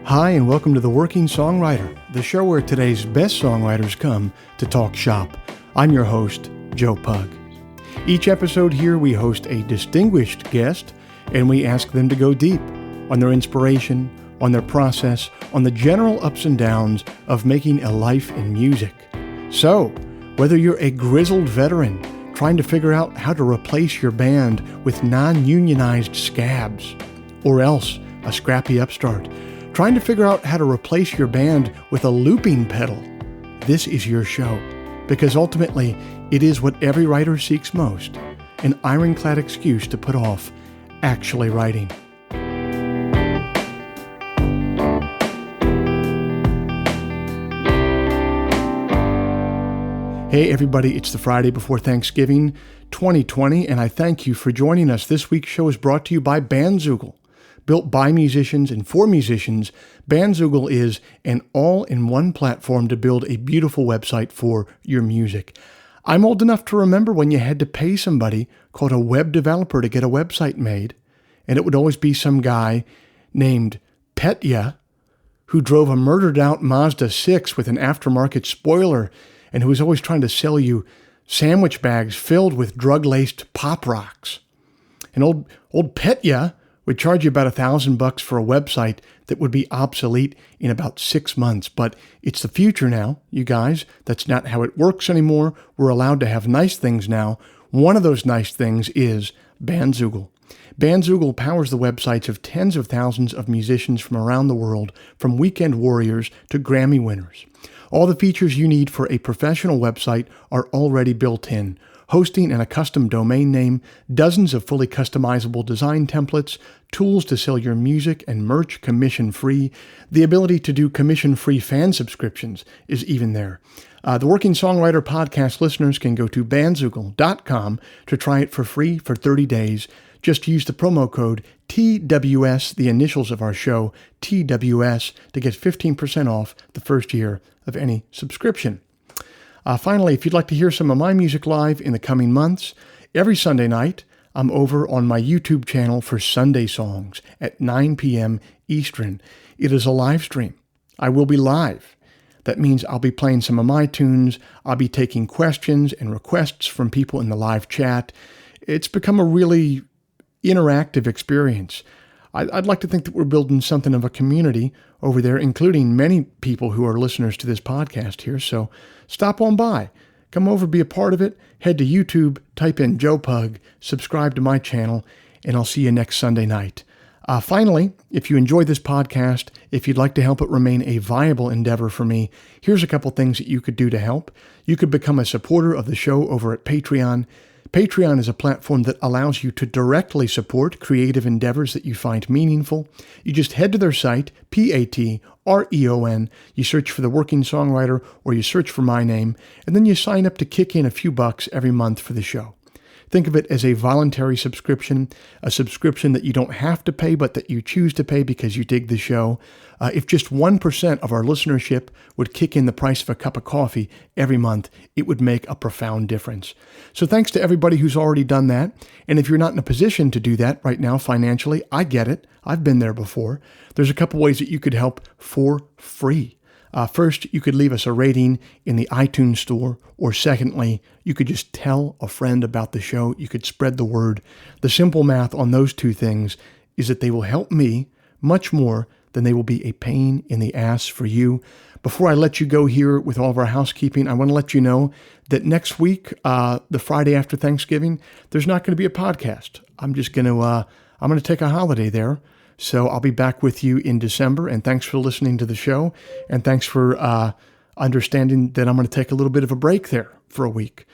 Hi, and welcome to The Working Songwriter, the show where today's best songwriters come to talk shop. I'm your host, Joe Pug. Each episode here, we host a distinguished guest, and we ask them to go deep on their inspiration, on their process, on the general ups and downs of making a life in music. So, whether you're a grizzled veteran trying to figure out how to replace your band with non-unionized scabs, or else a scrappy upstart trying to figure out how to replace your band with a looping pedal, this is your show, because ultimately it is what every writer seeks most, an ironclad excuse to put off actually writing. Hey everybody, it's the Friday before Thanksgiving 2020, and I thank you for joining us. This week's show is brought to you by Bandzoogle. Built by musicians and for musicians, Bandzoogle is an all-in-one platform to build a beautiful website for your music. I'm old enough to remember when you had to pay somebody called a web developer to get a website made, and it would always be some guy named Petya who drove a murdered-out Mazda 6 with an aftermarket spoiler and who was always trying to sell you sandwich bags filled with drug-laced pop rocks. And old Petya would charge you about $1,000 for a website that would be obsolete in about 6 months. But it's the future now, you guys. That's not how it works anymore. We're allowed to have nice things now. One of those nice things is Bandzoogle. Bandzoogle powers the websites of tens of thousands of musicians from around the world, from weekend warriors to Grammy winners. All the features you need for a professional website are already built in. Hosting and a custom domain name, dozens of fully customizable design templates, tools to sell your music and merch commission-free. The ability to do commission-free fan subscriptions is even there. The Working Songwriter podcast listeners can go to bandzoogle.com to try it for free for 30 days. Just use the promo code TWS, the initials of our show, TWS, to get 15% off the first year of any subscription. Finally, if you'd like to hear some of my music live in the coming months, every Sunday night, I'm over on my YouTube channel for Sunday Songs at 9 p.m. Eastern. It is a live stream. I will be live. That means I'll be playing some of my tunes. I'll be taking questions and requests from people in the live chat. It's become a really interactive experience. I'd like to think that we're building something of a community over there, including many people who are listeners to this podcast here. So stop on by. Come over, be a part of it. Head to YouTube, type in Joe Pug, subscribe to my channel, and I'll see you next Sunday night. Finally, if you enjoy this podcast, if you'd like to help it remain a viable endeavor for me, here's a couple things that you could do to help. You could become a supporter of the show over at Patreon. Patreon is a platform that allows you to directly support creative endeavors that you find meaningful. You just head to their site, Patreon, you search for The Working Songwriter, or you search for my name, and then you sign up to kick in a few bucks every month for the show. Think of it as a voluntary subscription, a subscription that you don't have to pay, but that you choose to pay because you dig the show. If just 1% of our listenership would kick in the price of a cup of coffee every month, it would make a profound difference. So thanks to everybody who's already done that. And if you're not in a position to do that right now financially, I get it. I've been there before. There's a couple ways that you could help for free. First, you could leave us a rating in the iTunes store, or secondly, you could just tell a friend about the show. You could spread the word. The simple math on those two things is that they will help me much more than they will be a pain in the ass for you. Before I let you go here with all of our housekeeping, I want to let you know that next week, the Friday after Thanksgiving, there's not going to be a podcast. I'm going to take a holiday there. So I'll be back with you in December, and thanks for listening to the show, and thanks for understanding that I'm going to take a little bit of a break there for a week.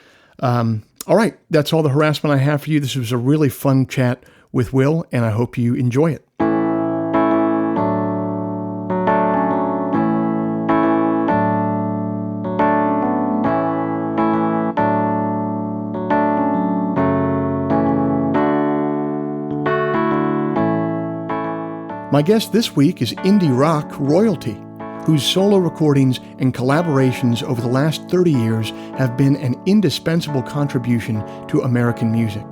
All right, that's all the harassment I have for you. This was a really fun chat with Will, and I hope you enjoy it. My guest this week is indie rock royalty, whose solo recordings and collaborations over the last 30 years have been an indispensable contribution to American music.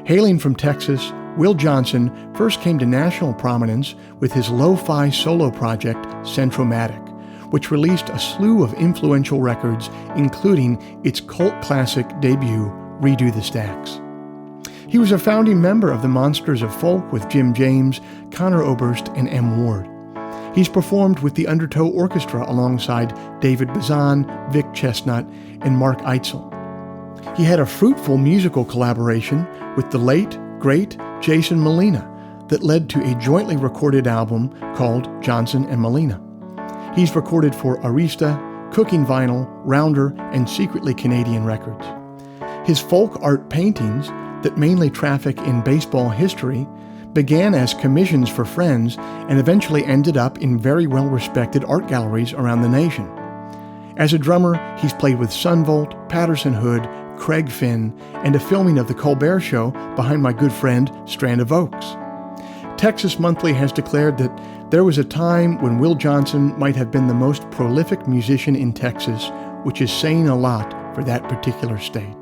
Hailing from Texas, Will Johnson first came to national prominence with his lo-fi solo project, Centro-Matic, which released a slew of influential records, including its cult classic debut, Redo the Stacks. He was a founding member of the Monsters of Folk with Jim James, Conor Oberst, and M. Ward. He's performed with the Undertow Orchestra alongside David Bazan, Vic Chestnut, and Mark Eitzel. He had a fruitful musical collaboration with the late, great Jason Molina that led to a jointly recorded album called Johnson and Molina. He's recorded for Arista, Cooking Vinyl, Rounder, and Secretly Canadian Records. His folk art paintings that mainly traffic in baseball history began as commissions for friends and eventually ended up in very well-respected art galleries around the nation. As a drummer, he's played with Sunvolt, Patterson Hood, Craig Finn, and a filming of The Colbert Show behind my good friend Strand of Oaks. Texas Monthly has declared that there was a time when Will Johnson might have been the most prolific musician in Texas, which is saying a lot for that particular state.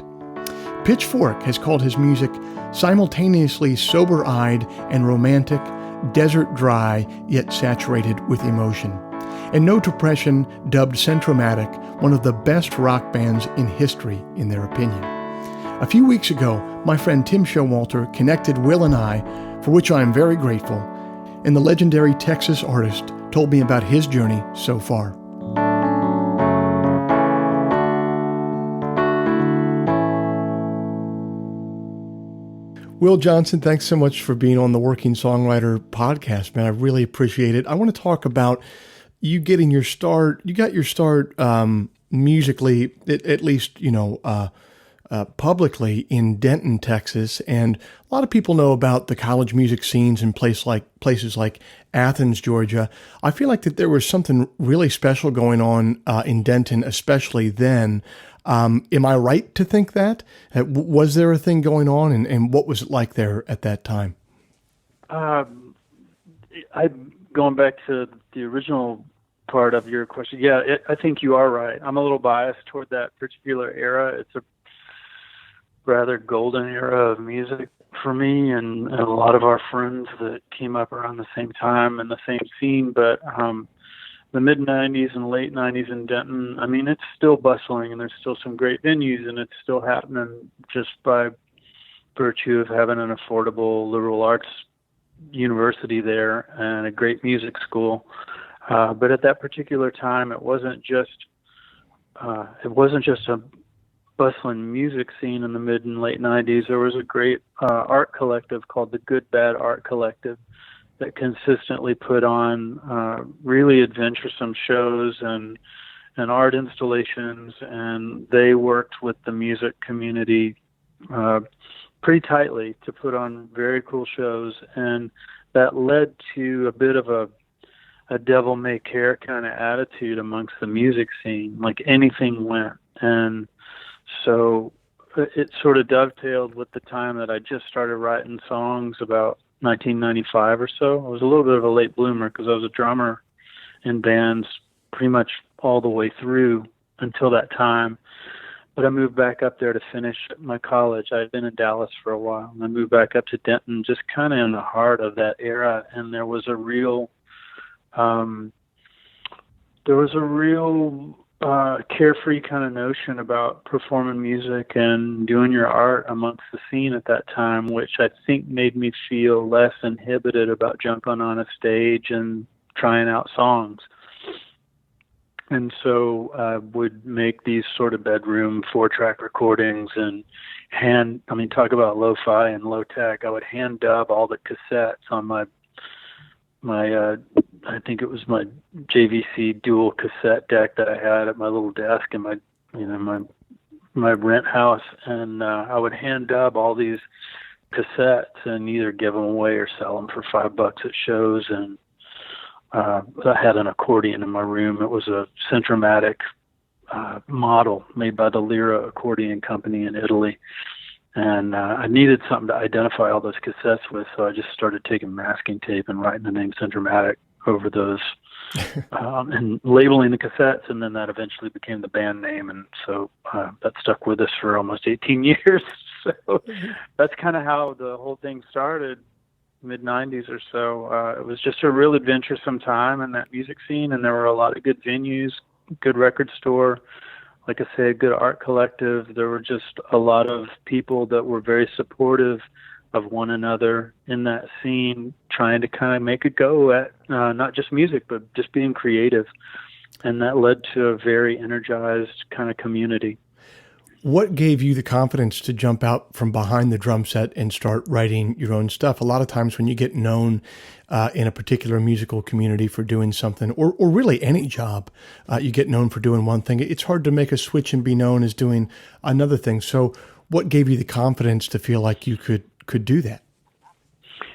Pitchfork has called his music simultaneously sober-eyed and romantic, desert dry, yet saturated with emotion. And No Depression dubbed Centro-Matic one of the best rock bands in history, in their opinion. A few weeks ago, my friend Tim Showalter connected Will and I, for which I am very grateful, and the legendary Texas artist told me about his journey so far. Will Johnson, thanks so much for being on the Working Songwriter podcast, man. I really appreciate it. I want to talk about you getting your start. You got your start musically, at least, publicly in Denton, Texas. And a lot of people know about the college music scenes in places like Athens, Georgia. I feel like that there was something really special going on in Denton, especially then. Am I right to think that? Was there a thing going on, and what was it like there at that time? Going back to the original part of your question, yeah, I think you are right. I'm a little biased toward that particular era. It's a rather golden era of music for me and a lot of our friends that came up around the same time in the same scene, but the mid-'90s and late 90s in Denton, I mean, it's still bustling and there's still some great venues and it's still happening just by virtue of having an affordable liberal arts university there and a great music school. But at that particular time, it wasn't just a bustling music scene in the mid and late 90s. There was a great art collective called the Good Bad Art Collective that consistently put on really adventuresome shows and art installations, and they worked with the music community pretty tightly to put on very cool shows, and that led to a bit of a devil-may-care kind of attitude amongst the music scene, like anything went. And so it sort of dovetailed with the time that I just started writing songs about 1995 or so. I was a little bit of a late bloomer because I was a drummer in bands pretty much all the way through until that time. But I moved back up there to finish my college. I had been in Dallas for a while, and I moved back up to Denton, just kind of in the heart of that era. And there was a real carefree kind of notion about performing music and doing your art amongst the scene at that time, which I think made me feel less inhibited about jumping on a stage and trying out songs. And so I would make these sort of bedroom 4-track recordings and talk about lo-fi and low-tech. I would hand dub all the cassettes on my I think it was my JVC dual cassette deck that I had at my little desk in my rent house, and I would hand dub all these cassettes and either give them away or sell them for $5 at shows. And I had an accordion in my room. It was a Centro-Matic model made by the Lira Accordion Company in Italy. And I needed something to identify all those cassettes with, so I just started taking masking tape and writing the name Centro-Matic over those and labeling the cassettes, and then that eventually became the band name. And so that stuck with us for almost 18 years. So that's kind of how the whole thing started, mid 90s or so. It was just a real adventuresome time in that music scene, and there were a lot of good venues, good record store, like I say, a good art collective. There were just a lot of people that were very supportive of one another in that scene, trying to kind of make a go at not just music, but just being creative. And that led to a very energized kind of community. What gave you the confidence to jump out from behind the drum set and start writing your own stuff? A lot of times when you get known in a particular musical community for doing something, or really any job, you get known for doing one thing. It's hard to make a switch and be known as doing another thing. So what gave you the confidence to feel like you could do that?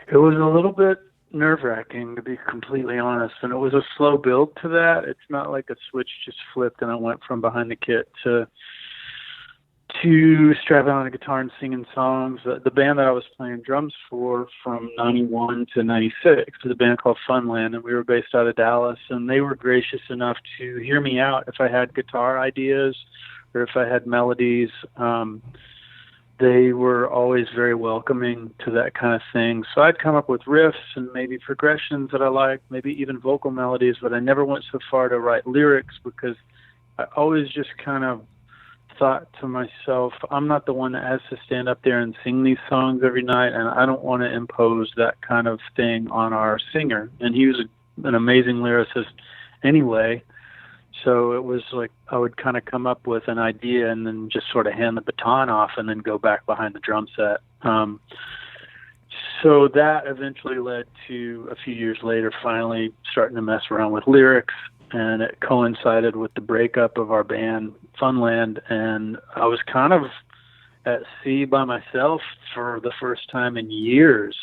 It was a little bit nerve-wracking, to be completely honest, and it was a slow build to that. It's not like a switch just flipped and I went from behind the kit to strapping on a guitar and singing songs. The band that I was playing drums for from 91 to 96 was a band called Funland, and we were based out of Dallas, and they were gracious enough to hear me out if I had guitar ideas or if I had melodies. They were always very welcoming to that kind of thing. So I'd come up with riffs and maybe progressions that I liked, maybe even vocal melodies, but I never went so far to write lyrics because I always just kind of thought to myself, I'm not the one that has to stand up there and sing these songs every night, and I don't want to impose that kind of thing on our singer. And he was an amazing lyricist anyway. So it was like I would kind of come up with an idea and then just sort of hand the baton off and then go back behind the drum set. So that eventually led to a few years later finally starting to mess around with lyrics, and it coincided with the breakup of our band Funland, and I was kind of at sea by myself for the first time in years.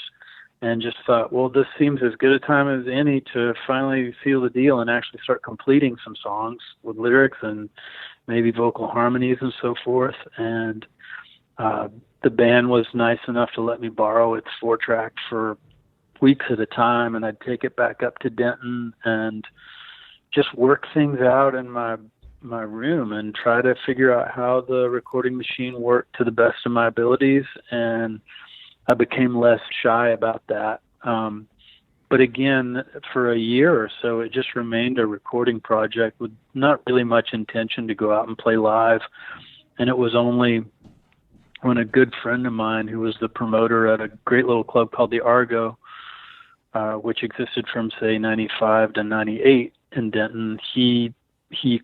And just thought, well, this seems as good a time as any to finally seal the deal and actually start completing some songs with lyrics and maybe vocal harmonies and so forth. And the band was nice enough to let me borrow its 4-track for weeks at a time, and I'd take it back up to Denton and just work things out in my room and try to figure out how the recording machine worked to the best of my abilities. And I became less shy about that. But again, for a year or so, it just remained a recording project with not really much intention to go out and play live. And it was only when a good friend of mine, who was the promoter at a great little club called the Argo, which existed from, say, 95 to 98 in Denton, he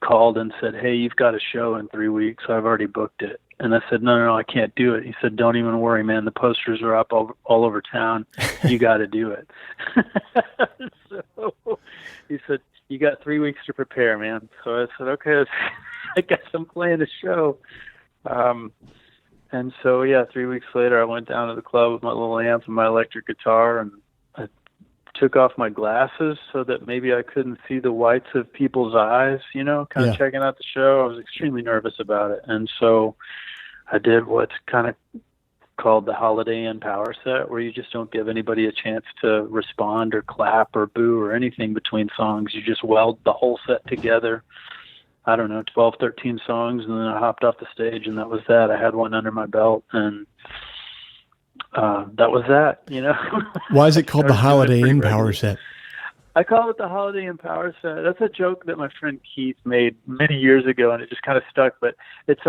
called and said, hey, you've got a show in 3 weeks. I've already booked it. And I said, no, I can't do it. He said, don't even worry, man. The posters are up all over town. You got to do it. So he said, you got 3 weeks to prepare, man. So I said, okay, I guess I'm playing a show. And so, 3 weeks later, I went down to the club with my little amp and my electric guitar, and I took off my glasses so that maybe I couldn't see the whites of people's eyes, kind of checking out the show. I was extremely nervous about it. And so I did what's kind of called the Holiday Inn power set, where you just don't give anybody a chance to respond or clap or boo or anything between songs. You just weld the whole set together. I don't know, 12, 13 songs, and then I hopped off the stage, and that was that. I had one under my belt, and that was that, Why is it called the Holiday Inn power set? I call it the Holiday Inn power set. That's a joke that my friend Keith made many years ago, and it just kind of stuck. But it's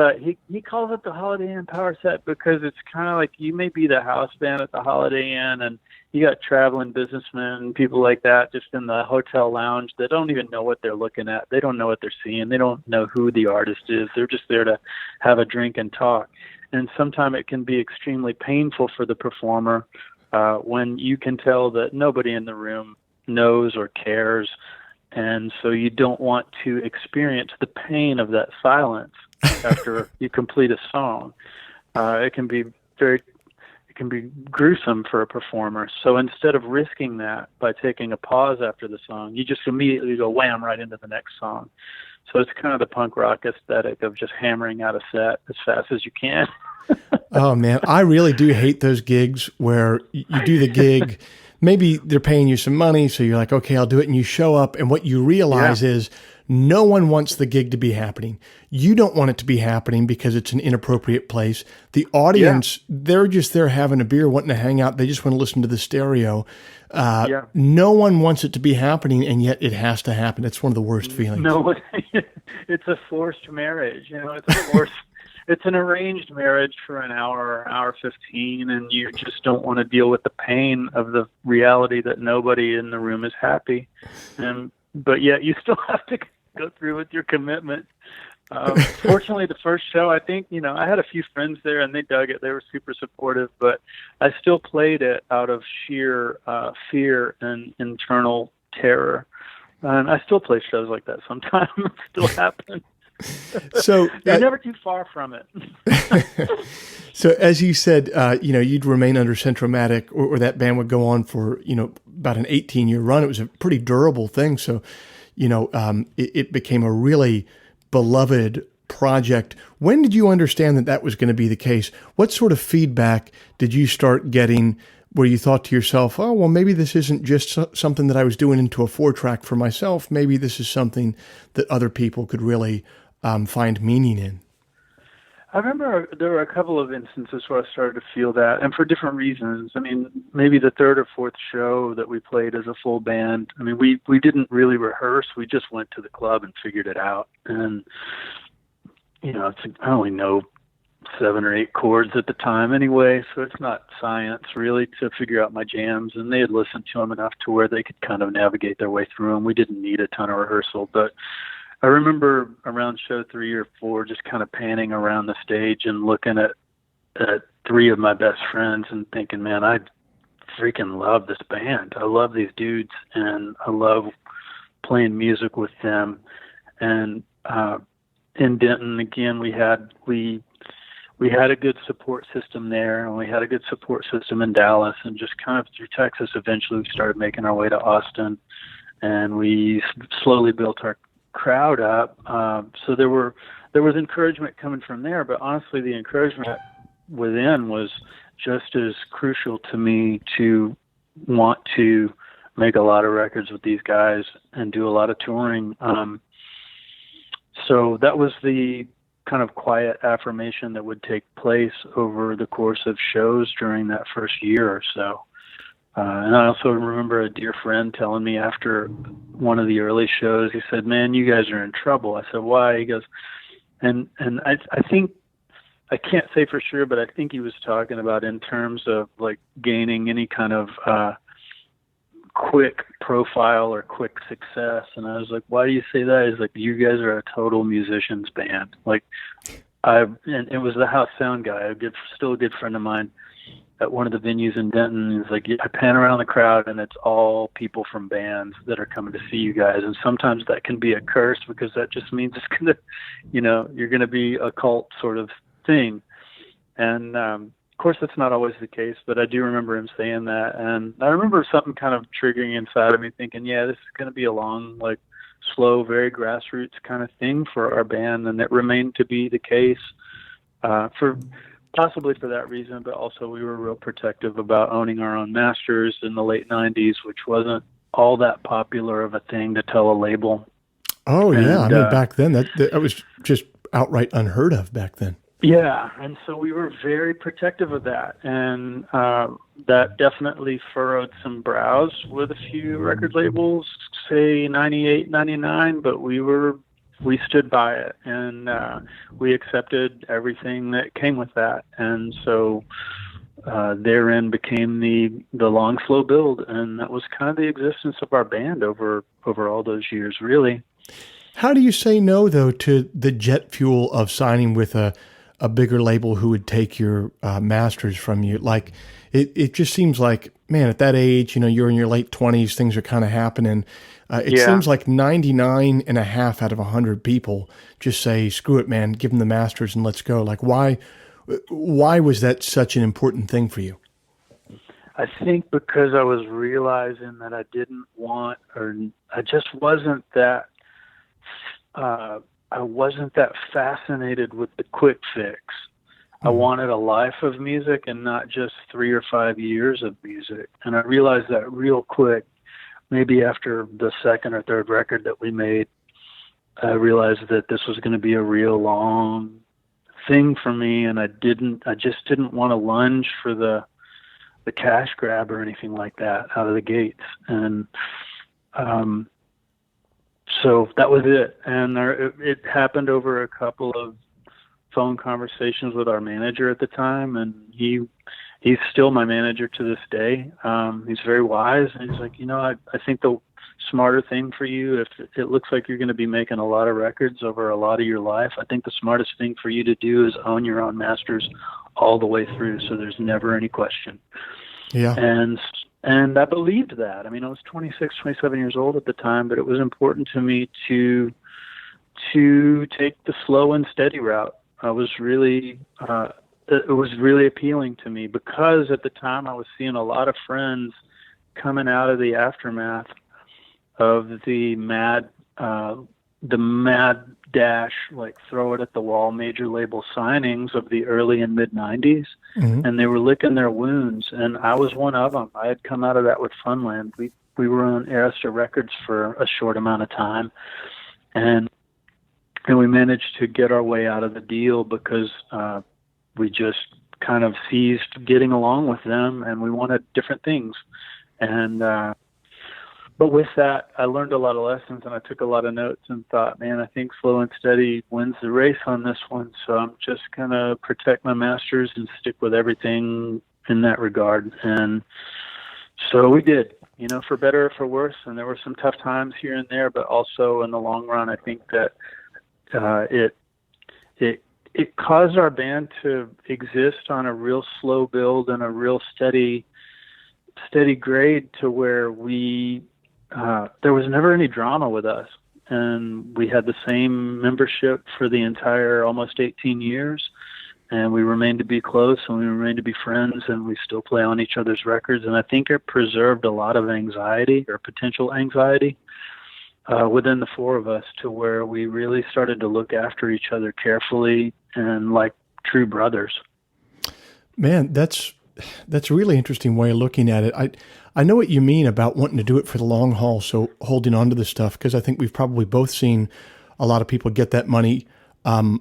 he calls it the Holiday Inn power set because it's kind of like you may be the house band at the Holiday Inn, and you got traveling businessmen, people like that, just in the hotel lounge that don't even know what they're looking at. They don't know what they're seeing. They don't know who the artist is. They're just there to have a drink and talk. And sometimes it can be extremely painful for the performer when you can tell that nobody in the room knows or cares, and so you don't want to experience the pain of that silence after you complete a song. It can be gruesome for a performer. So instead of risking that by taking a pause after the song, you just immediately go wham right into the next song. So it's kind of the punk rock aesthetic of just hammering out a set as fast as you can. Oh man, I really do hate those gigs where you do the gig, maybe they're paying you some money, so you're like, okay, I'll do it. And you show up, and what you realize is no one wants the gig to be happening. You don't want it to be happening because it's an inappropriate place. The audience, they're just there having a beer, wanting to hang out. They just want to listen to the stereo. No one wants it to be happening, and yet it has to happen. It's one of the worst feelings. No, it's a forced marriage. It's a forced. It's an arranged marriage for an hour 15, and you just don't want to deal with the pain of the reality that nobody in the room is happy. But yet you still have to go through with your commitment. Fortunately, the first show, I think, I had a few friends there and they dug it. They were super supportive, but I still played it out of sheer fear and internal terror. And I still play shows like that sometimes. It still happens. So you're never too far from it. So as you said, you'd remain under Centro-Matic, or that band would go on for, about an 18-year run. It was a pretty durable thing. So, it became a really beloved project. When did you understand that was going to be the case? What sort of feedback did you start getting where you thought to yourself, oh, well, maybe this isn't just something that I was doing into a 4-track for myself. Maybe this is something that other people could really find meaning in? I remember there were a couple of instances where I started to feel that, and for different reasons. I mean, maybe the third or fourth show that we played as a full band, I mean, we didn't really rehearse. We just went to the club and figured it out. And, I only know 7 or 8 chords at the time anyway, so it's not science really to figure out my jams. And they had listened to them enough to where they could kind of navigate their way through them. We didn't need a ton of rehearsal, but I remember around show 3 or 4 just kind of panning around the stage and looking at 3 of my best friends and thinking, man, I freaking love this band. I love these dudes, and I love playing music with them. And in Denton, again, we had a good support system there, and we had a good support system in Dallas, and just kind of through Texas, eventually we started making our way to Austin, and we slowly built our crowd up. So there was encouragement coming from there, but honestly, the encouragement within was just as crucial to me to want to make a lot of records with these guys and do a lot of touring. So that was the kind of quiet affirmation that would take place over the course of shows during that first year or so. And I also remember a dear friend telling me after one of the early shows, he said, man, you guys are in trouble. I said, why? He goes, and I think, I can't say for sure, but I think he was talking about in terms of like gaining any kind of quick profile or quick success. And I was like, why do you say that? He's like, you guys are a total musicians band. Like, and it was the house sound guy, still a good friend of mine, at one of the venues in Denton. He's like, I pan around the crowd and it's all people from bands that are coming to see you guys. And sometimes that can be a curse because that just means it's going to, you're going to be a cult sort of thing. And, of course that's not always the case, but I do remember him saying that. And I remember something kind of triggering inside of me thinking, yeah, this is going to be a long, like slow, very grassroots kind of thing for our band. And it remained to be the case, possibly for that reason, but also we were real protective about owning our own masters in the late 90s, which wasn't all that popular of a thing to tell a label. Oh, yeah. I mean, back then, that was just outright unheard of back then. Yeah, and so we were very protective of that, and that definitely furrowed some brows with a few record labels, say 98, 99, but we stood by it, and we accepted everything that came with that. And so therein became the long, slow build, and that was kind of the existence of our band over all those years, really. How do you say no, though, to the jet fuel of signing with a bigger label who would take your masters from you? Like, it just seems like, man, at that age, you're in your late 20s, things are kind of happening. It seems like 99.5 out of 100 people just say, screw it, man, give them the masters and let's go. Like, why was that such an important thing for you? I think because I was realizing that I didn't want, or I just wasn't that, I wasn't that fascinated with the quick fix. I wanted a life of music and not just 3 or 5 years of music. And I realized that real quick, maybe after the second or third record that we made. I realized that this was going to be a real long thing for me, and I just didn't want to lunge for the cash grab or anything like that out of the gates. And so that was it. And it happened over a couple of phone conversations with our manager at the time, and he's still my manager to this day. He's very wise, and he's like, I think the smarter thing for you, if it looks like you're going to be making a lot of records over a lot of your life, I think the smartest thing for you to do is own your own masters all the way through, so there's never any question. Yeah. And I believed that. I mean, I was 26, 27 years old at the time, but it was important to me to take the slow and steady route. It was really appealing to me because at the time I was seeing a lot of friends coming out of the aftermath of the mad dash, like throw it at the wall major label signings of the early and mid 90s. Mm-hmm. And they were licking their wounds. And I was one of them. I had come out of that with Funland. We were on Arista Records for a short amount of time. And we managed to get our way out of the deal because we just kind of ceased getting along with them, and we wanted different things. And but with that, I learned a lot of lessons, and I took a lot of notes and thought, man, I think slow and steady wins the race on this one. So I'm just going to protect my masters and stick with everything in that regard. And so we did, for better or for worse. And there were some tough times here and there, but also in the long run, I think that it caused our band to exist on a real slow build and a real steady grade to where there was never any drama with us. And we had the same membership for the entire almost 18 years. And we remained to be close, and we remained to be friends, and we still play on each other's records. And I think it preserved a lot of anxiety or potential anxiety within the four of us, to where we really started to look after each other carefully and like true brothers. Man, that's a really interesting way of looking at it. I know what you mean about wanting to do it for the long haul, so holding on to this stuff, because I think we've probably both seen a lot of people get that money kind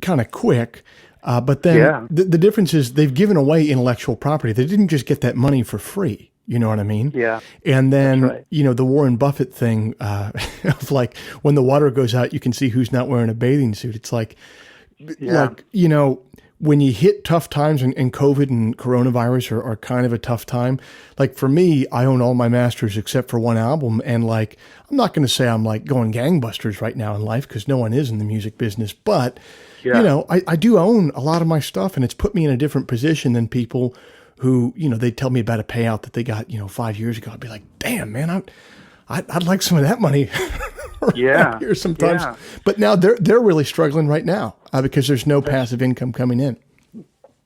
of quick. But then the difference is they've given away intellectual property. They didn't just get that money for free. You know what I mean? Yeah. And then, the Warren Buffett thing of like, when the water goes out, you can see who's not wearing a bathing suit. It's like, when you hit tough times, and COVID and coronavirus are kind of a tough time. Like for me, I own all my masters except for one album. And like, I'm not going to say I'm like going gangbusters right now in life, because no one is in the music business. But, I do own a lot of my stuff, and it's put me in a different position than people who, they tell me about a payout that they got, 5 years ago. I'd be like, damn, man, I'd like some of that money. Here sometimes. Yeah. But now they're really struggling right now because there's no passive income coming in.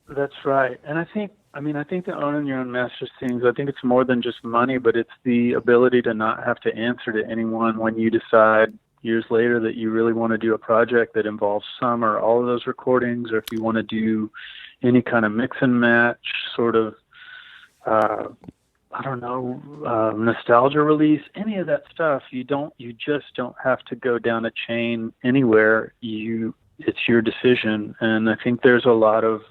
That's right. And I think that owning your own masters things, I think it's more than just money, but it's the ability to not have to answer to anyone when you decide years later that you really want to do a project that involves some or all of those recordings, or if you want to do any kind of mix and match sort of, nostalgia release, any of that stuff. You just don't have to go down a chain anywhere. It's your decision. And I think there's a lot of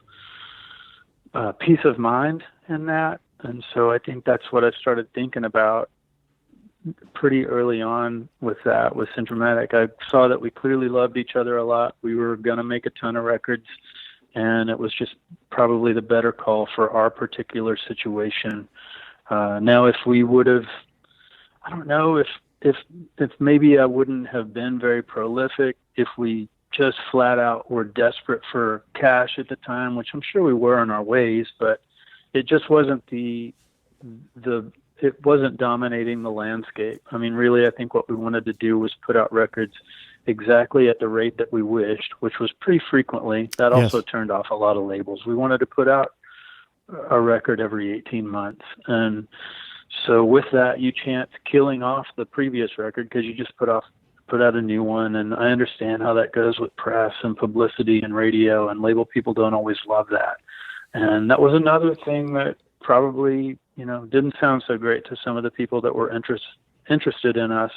peace of mind in that. And so I think that's what I started thinking about pretty early on with Centro-Matic. I saw that we clearly loved each other a lot. We were going to make a ton of records, and it was just probably the better call for our particular situation. Now, if we would have, I don't know if maybe I wouldn't have been very prolific if we just flat out were desperate for cash at the time, which I'm sure we were in our ways, but it just wasn't it wasn't dominating the landscape. I mean, really, I think what we wanted to do was put out records exactly at the rate that we wished, which was pretty frequently. That also turned off a lot of labels. We wanted to put out a record every 18 months. And so with that, you chance killing off the previous record because you just put put out a new one. And I understand how that goes with press and publicity and radio, and label people don't always love that. And that was another thing that probably, didn't sound so great to some of the people that were interested in us.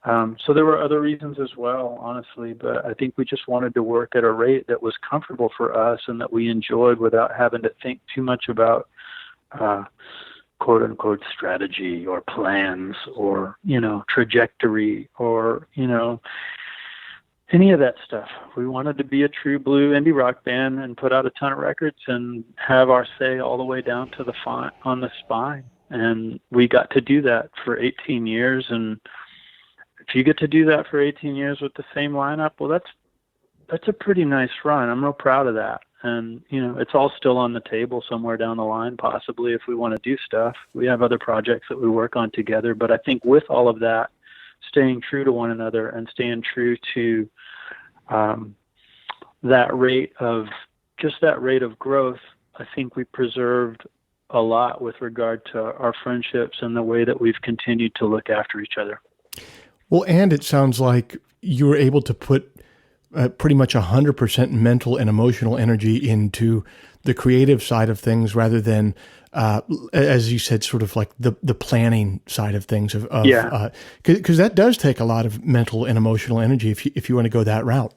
So there were other reasons as well, honestly, but I think we just wanted to work at a rate that was comfortable for us and that we enjoyed without having to think too much about, quote unquote, strategy or plans or, trajectory or, any of that stuff. We wanted to be a true blue indie rock band and put out a ton of records and have our say all the way down to the font on the spine. And we got to do that for 18 years. And if you get to do that for 18 years with the same lineup, well, that's a pretty nice run. I'm real proud of that. And, it's all still on the table somewhere down the line, possibly, if we want to do stuff. We have other projects that we work on together. But I think with all of that, staying true to one another and staying true to that rate of growth, I think we preserved a lot with regard to our friendships and the way that we've continued to look after each other. Well, and it sounds like you were able to put pretty much 100% mental and emotional energy into the creative side of things rather than, as you said, sort of like the planning side of things. Because that does take a lot of mental and emotional energy if you want to go that route.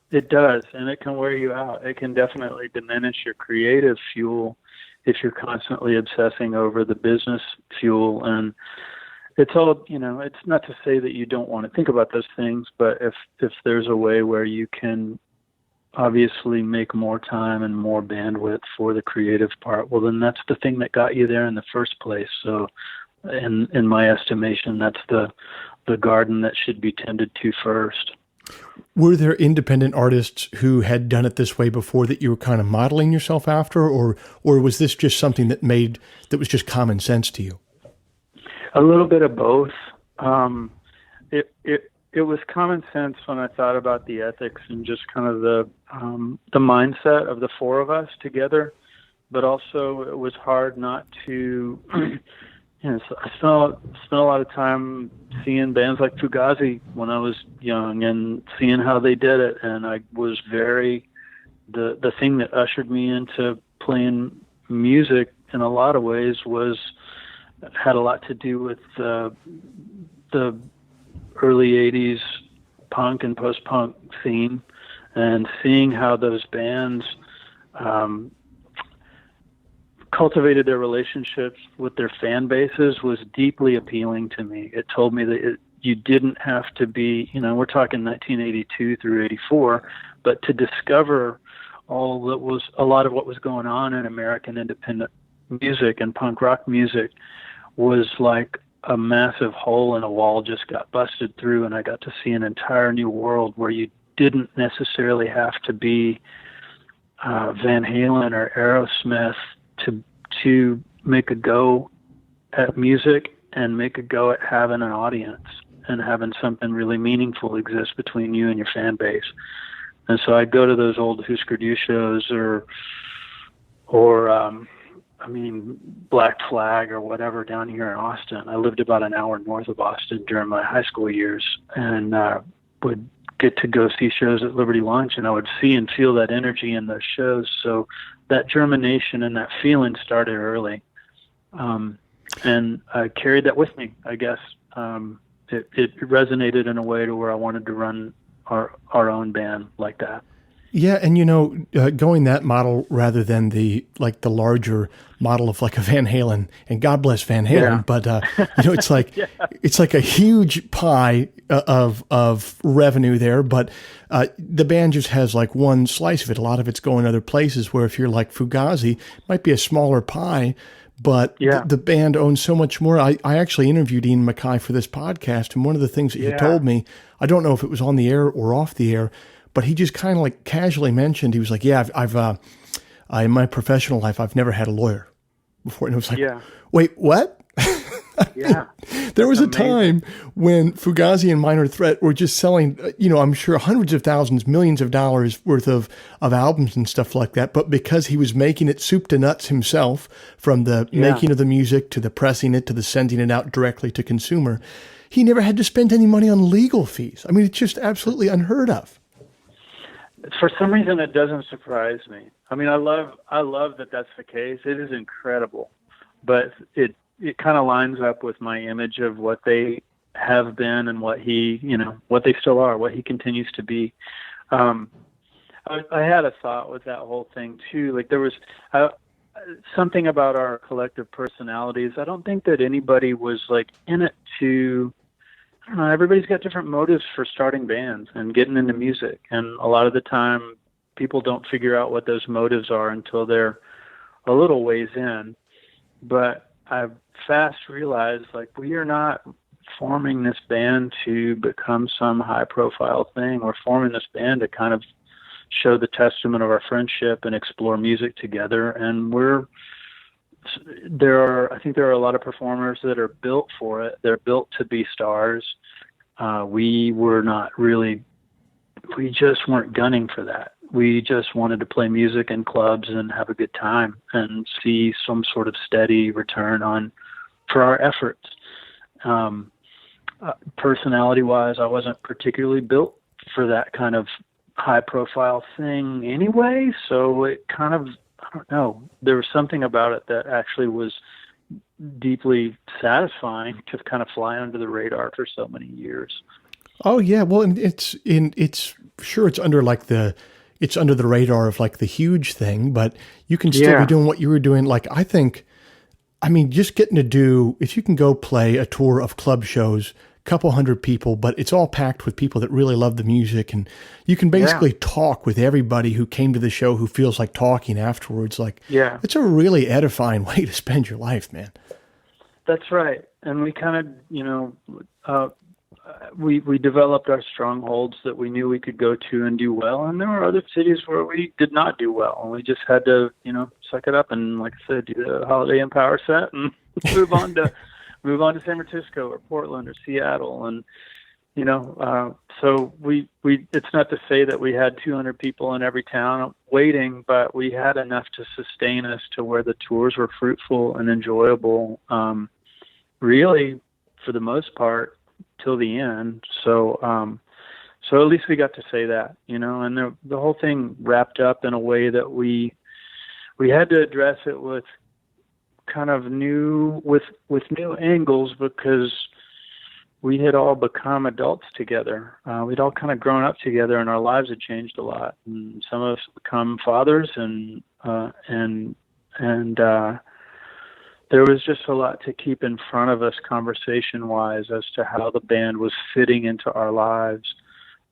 It does, and it can wear you out. It can definitely diminish your creative fuel if you're constantly obsessing over the business fuel. And it's all, it's not to say that you don't want to think about those things, but if there's a way where you can obviously make more time and more bandwidth for the creative part, well, then that's the thing that got you there in the first place. So in my estimation, that's the garden that should be tended to first. Were there independent artists who had done it this way before that you were kind of modeling yourself after, or was this just something that was just common sense to you? A little bit of both. It was common sense when I thought about the ethics and just kind of the mindset of the four of us together, but also it was hard not to. I spent a lot of time seeing bands like Fugazi when I was young and seeing how they did it, and I was the thing that ushered me into playing music in a lot of ways had a lot to do with the early 80s punk and post-punk scene, and seeing how those bands cultivated their relationships with their fan bases was deeply appealing to me. It told me that you didn't have to be, we're talking 1982 through 84, but to discover a lot of what was going on in American independent music and punk rock music was like a massive hole in a wall just got busted through, and I got to see an entire new world where you didn't necessarily have to be Van Halen or Aerosmith to make a go at music and make a go at having an audience and having something really meaningful exist between you and your fan base. And so I'd go to those old Husker Du shows or Black Flag or whatever down here in Austin. I lived about an hour north of Austin during my high school years, and would get to go see shows at Liberty Lunch, and I would see and feel that energy in those shows. So that germination and that feeling started early. And I carried that with me, I guess. It resonated in a way to where I wanted to run our own band like that. Yeah, and going that model rather than the larger model of like a Van Halen, and God bless Van Halen, but it's like it's like a huge pie of revenue there, but the band just has like one slice of it. A lot of it's going other places. Where if you're like Fugazi, it might be a smaller pie, but the band owns so much more. I actually interviewed Ian MacKaye for this podcast, and one of the things that he told me, I don't know if it was on the air or off the air, but he just kind of like casually mentioned, he was like, I've in my professional life, I've never had a lawyer before. And it was like, wait, what? There was a time when Fugazi and Minor Threat were just selling, I'm sure hundreds of thousands, millions of dollars worth of albums and stuff like that. But because he was making it soup to nuts himself, from the making of the music to the pressing it to the sending it out directly to consumer, he never had to spend any money on legal fees. I mean, it's just absolutely unheard of. For some reason, it doesn't surprise me. I mean, I love that that's the case. It is incredible, but it kind of lines up with my image of what they have been and what what they still are, what he continues to be. I had a thought with that whole thing too. Like there was something about our collective personalities. I don't think that anybody was like in it to, I don't know, everybody's got different motives for starting bands and getting into music. And a lot of the time people don't figure out what those motives are until they're a little ways in. But I've fast realized, like, we are not forming this band to become some high profile thing. We're forming this band to kind of show the testament of our friendship and explore music together. And I think there are a lot of performers that are built for it. They're built to be stars. We just weren't gunning for that. We just wanted to play music in clubs and have a good time and see some sort of steady return for our efforts. Personality wise, I wasn't particularly built for that kind of high profile thing anyway. So it kind of, I don't know, there was something about it that actually was deeply satisfying to kind of fly under the radar for so many years. Oh yeah. Well, and it's under it's under the radar of like the huge thing, but you can still be doing what you were doing. Like, just getting to do, if you can go play a tour of club shows, couple hundred people, but it's all packed with people that really love the music, and you can basically talk with everybody who came to the show who feels like talking afterwards. Like, it's a really edifying way to spend your life, man. That's right. And we kind of, we developed our strongholds that we knew we could go to and do well. And there were other cities where we did not do well, and we just had to, suck it up and, like I said, do the Holiday Inn Power set and move on to San Francisco or Portland or Seattle. And, so we it's not to say that we had 200 people in every town waiting, but we had enough to sustain us to where the tours were fruitful and enjoyable, really for the most part till the end. So at least we got to say that, and the whole thing wrapped up in a way that we had to address it with kind of new angles, because we had all become adults together. We'd all kind of grown up together, and our lives had changed a lot. And some of us become fathers, and there was just a lot to keep in front of us conversation-wise as to how the band was fitting into our lives.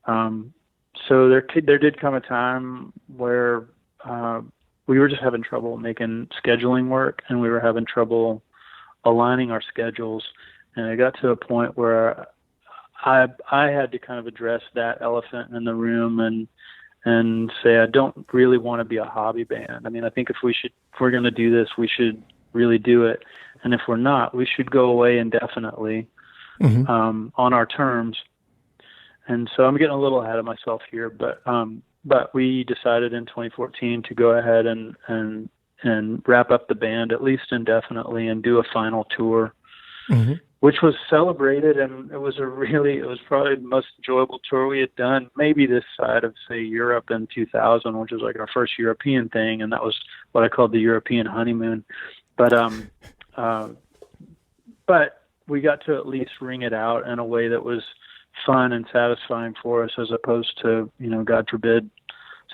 So there did come a time where we were just having trouble making scheduling work, and we were having trouble aligning our schedules. And it got to a point where I had to kind of address that elephant in the room and say, I don't really want to be a hobby band. I mean, I think if we're going to do this, we should really do it. And if we're not, we should go away indefinitely, on our terms. And so I'm getting a little ahead of myself here, but we decided in 2014 to go ahead and wrap up the band, at least indefinitely, and do a final tour, which was celebrated. And it was probably the most enjoyable tour we had done, maybe this side of, say, Europe in 2000, which was like our first European thing. And that was what I called the European honeymoon. But we got to at least ring it out in a way that was fun and satisfying for us, as opposed to, God forbid,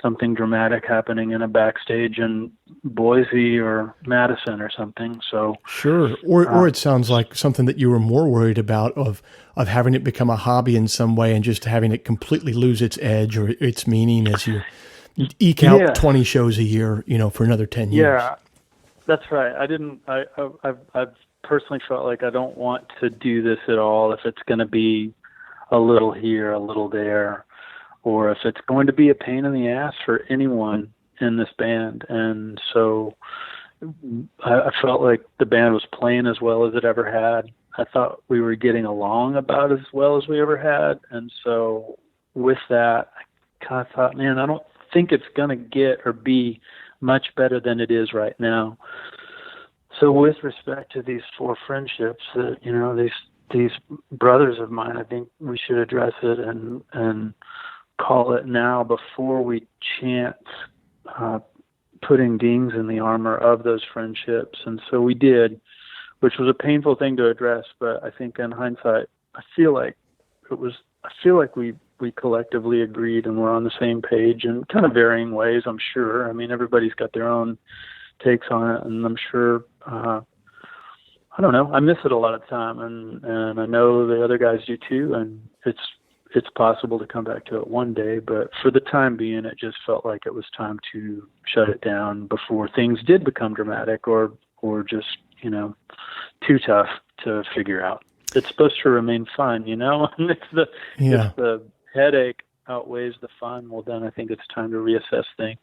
something dramatic happening in a backstage in Boise or Madison or something. So sure. Or it sounds like something that you were more worried about of having it become a hobby in some way and just having it completely lose its edge or its meaning as you eke out 20 shows a year, for another 10 years. Yeah, that's right. I've personally felt like I don't want to do this at all if it's going to be a little here, a little there, or if it's going to be a pain in the ass for anyone in this band. And so I felt like the band was playing as well as it ever had. I thought we were getting along about as well as we ever had. And so with that, I kind of thought, man, I don't think it's going to get or be much better than it is right now. So with respect to these four friendships, these brothers of mine, I think we should address it and call it now before we chance putting dings in the armor of those friendships. And so we did, which was a painful thing to address. But I think in hindsight, I feel like we collectively agreed and we're on the same page in kind of varying ways, I'm sure. I mean, everybody's got their own takes on it, and I'm sure, I don't know, I miss it a lot of the time, and I know the other guys do too, and it's possible to come back to it one day, but for the time being, it just felt like it was time to shut it down before things did become dramatic or just, too tough to figure out. It's supposed to remain fun, and if the headache outweighs the fun, well, then I think it's time to reassess things.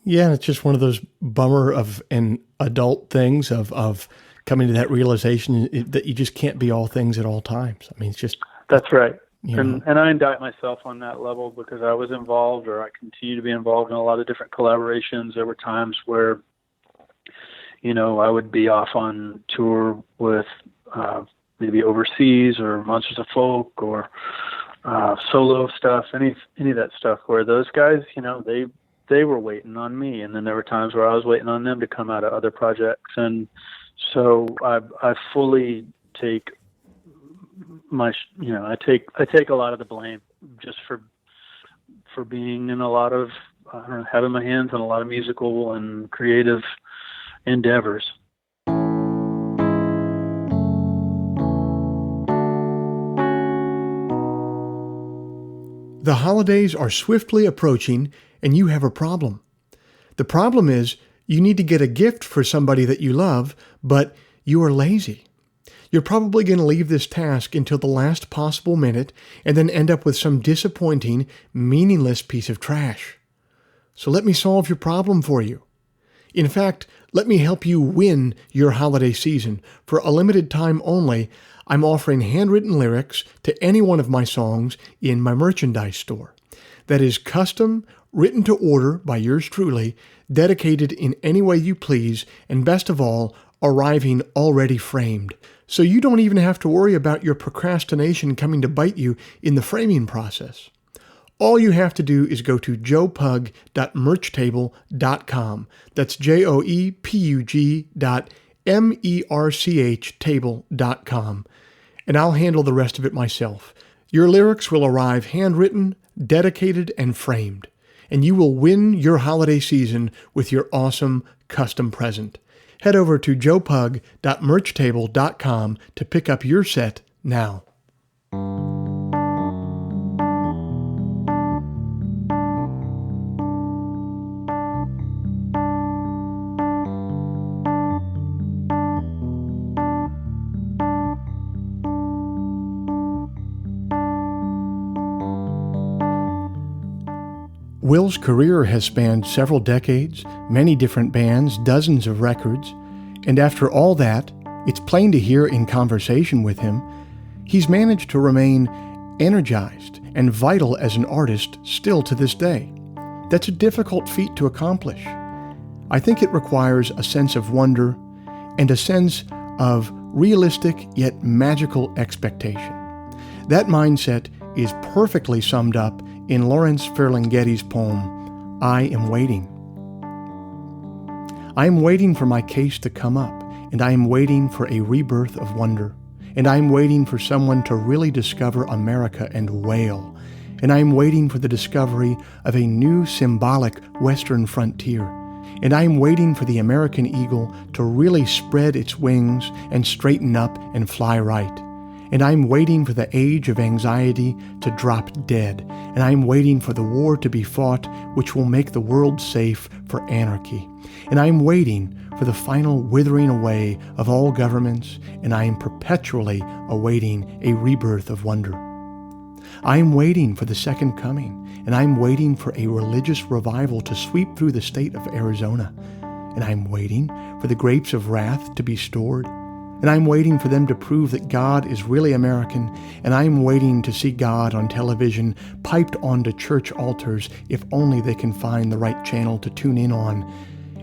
Yeah, and it's just one of those bummer of an adult things of coming to that realization that you just can't be all things at all times. I mean, it's just... That's right. And I indict myself on that level because I was involved, or I continue to be involved in a lot of different collaborations. There were times where, I would be off on tour with maybe overseas or Monsters of Folk or solo stuff, any of that stuff where those guys, they were waiting on me. And then there were times where I was waiting on them to come out of other projects. And so I fully take I take a lot of the blame just for being in a lot of, having my hands in a lot of musical and creative endeavors. The holidays are swiftly approaching, and you have a problem. The problem is you need to get a gift for somebody that you love, but you are lazy. You're probably going to leave this task until the last possible minute and then end up with some disappointing, meaningless piece of trash. So let me solve your problem for you. In fact, let me help you win your holiday season. For a limited time only, I'm offering handwritten lyrics to any one of my songs in my merchandise store. That is custom, written to order by yours truly, dedicated in any way you please, and best of all, arriving already framed. So you don't even have to worry about your procrastination coming to bite you in the framing process. All you have to do is go to joepug.merchtable.com. That's joepug.merchtable.com. And I'll handle the rest of it myself. Your lyrics will arrive handwritten, dedicated, and framed. And you will win your holiday season with your awesome custom present. Head over to joepug.merchtable.com to pick up your set now. Will's career has spanned several decades, many different bands, dozens of records, and after all that, it's plain to hear in conversation with him, he's managed to remain energized and vital as an artist still to this day. That's a difficult feat to accomplish. I think it requires a sense of wonder and a sense of realistic yet magical expectation. That mindset is perfectly summed up in Lawrence Ferlinghetti's poem, I Am Waiting. I am waiting for my case to come up, and I am waiting for a rebirth of wonder, and I am waiting for someone to really discover America and wail, and I am waiting for the discovery of a new symbolic Western frontier, and I am waiting for the American eagle to really spread its wings and straighten up and fly right. And I'm waiting for the age of anxiety to drop dead. And I'm waiting for the war to be fought, which will make the world safe for anarchy. And I'm waiting for the final withering away of all governments, and I am perpetually awaiting a rebirth of wonder. I am waiting for the second coming, and I'm waiting for a religious revival to sweep through the state of Arizona. And I'm waiting for the grapes of wrath to be stored. And I'm waiting for them to prove that God is really American, and I'm waiting to see God on television piped onto church altars if only they can find the right channel to tune in on.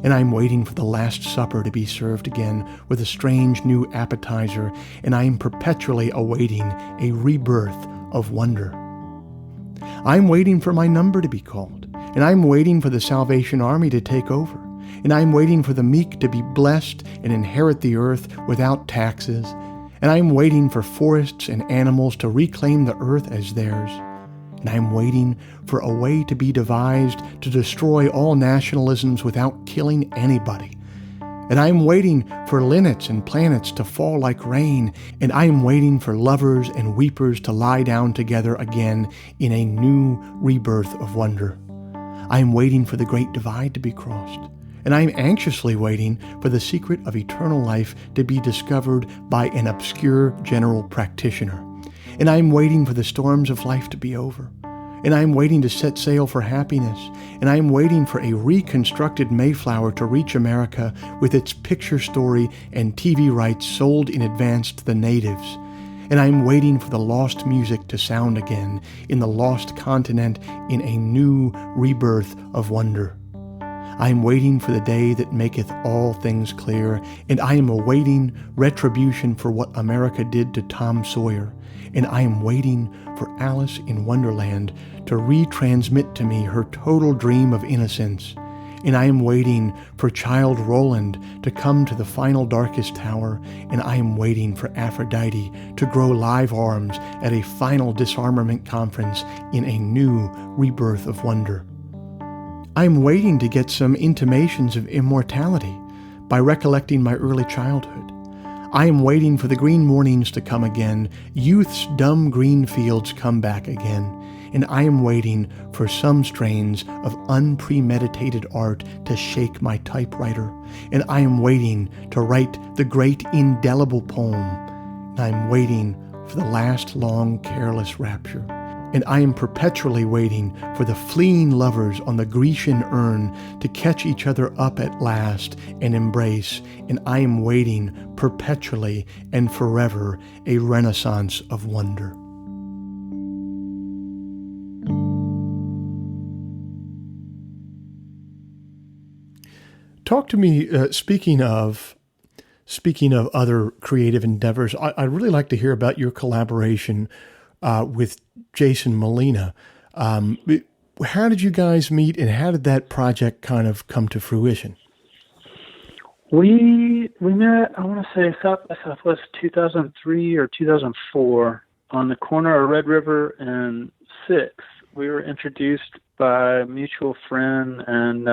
And I'm waiting for the Last Supper to be served again with a strange new appetizer, and I am perpetually awaiting a rebirth of wonder. I'm waiting for my number to be called, and I'm waiting for the Salvation Army to take over, and I'm waiting for the meek to be blessed and inherit the earth without taxes, and I'm waiting for forests and animals to reclaim the earth as theirs. And I'm waiting for a way to be devised to destroy all nationalisms without killing anybody. And I'm waiting for linnets and planets to fall like rain, and I am waiting for lovers and weepers to lie down together again in a new rebirth of wonder. I am waiting for the great divide to be crossed, and I am anxiously waiting for the secret of eternal life to be discovered by an obscure general practitioner. And I am waiting for the storms of life to be over. And I am waiting to set sail for happiness. And I am waiting for a reconstructed Mayflower to reach America with its picture story and TV rights sold in advance to the natives. And I am waiting for the lost music to sound again in the lost continent in a new rebirth of wonder. I am waiting for the day that maketh all things clear, and I am awaiting retribution for what America did to Tom Sawyer, and I am waiting for Alice in Wonderland to retransmit to me her total dream of innocence, and I am waiting for child Roland to come to the final darkest tower, and I am waiting for Aphrodite to grow live arms at a final disarmament conference in a new rebirth of wonder. I'm waiting to get some intimations of immortality by recollecting my early childhood. I am waiting for the green mornings to come again, youth's dumb green fields come back again, and I am waiting for some strains of unpremeditated art to shake my typewriter, and I am waiting to write the great indelible poem, and I am waiting for the last long careless rapture. And I am perpetually waiting for the fleeing lovers on the Grecian urn to catch each other up at last and embrace, and I am waiting perpetually and forever a renaissance of wonder. Talk to me, speaking of other creative endeavors, I'd really like to hear about your collaboration with Jason Molina. How did you guys meet, and how did that project kind of come to fruition? We met, I want to say South by Southwest 2003 or 2004 on the corner of Red River and 6th. We were introduced by a mutual friend and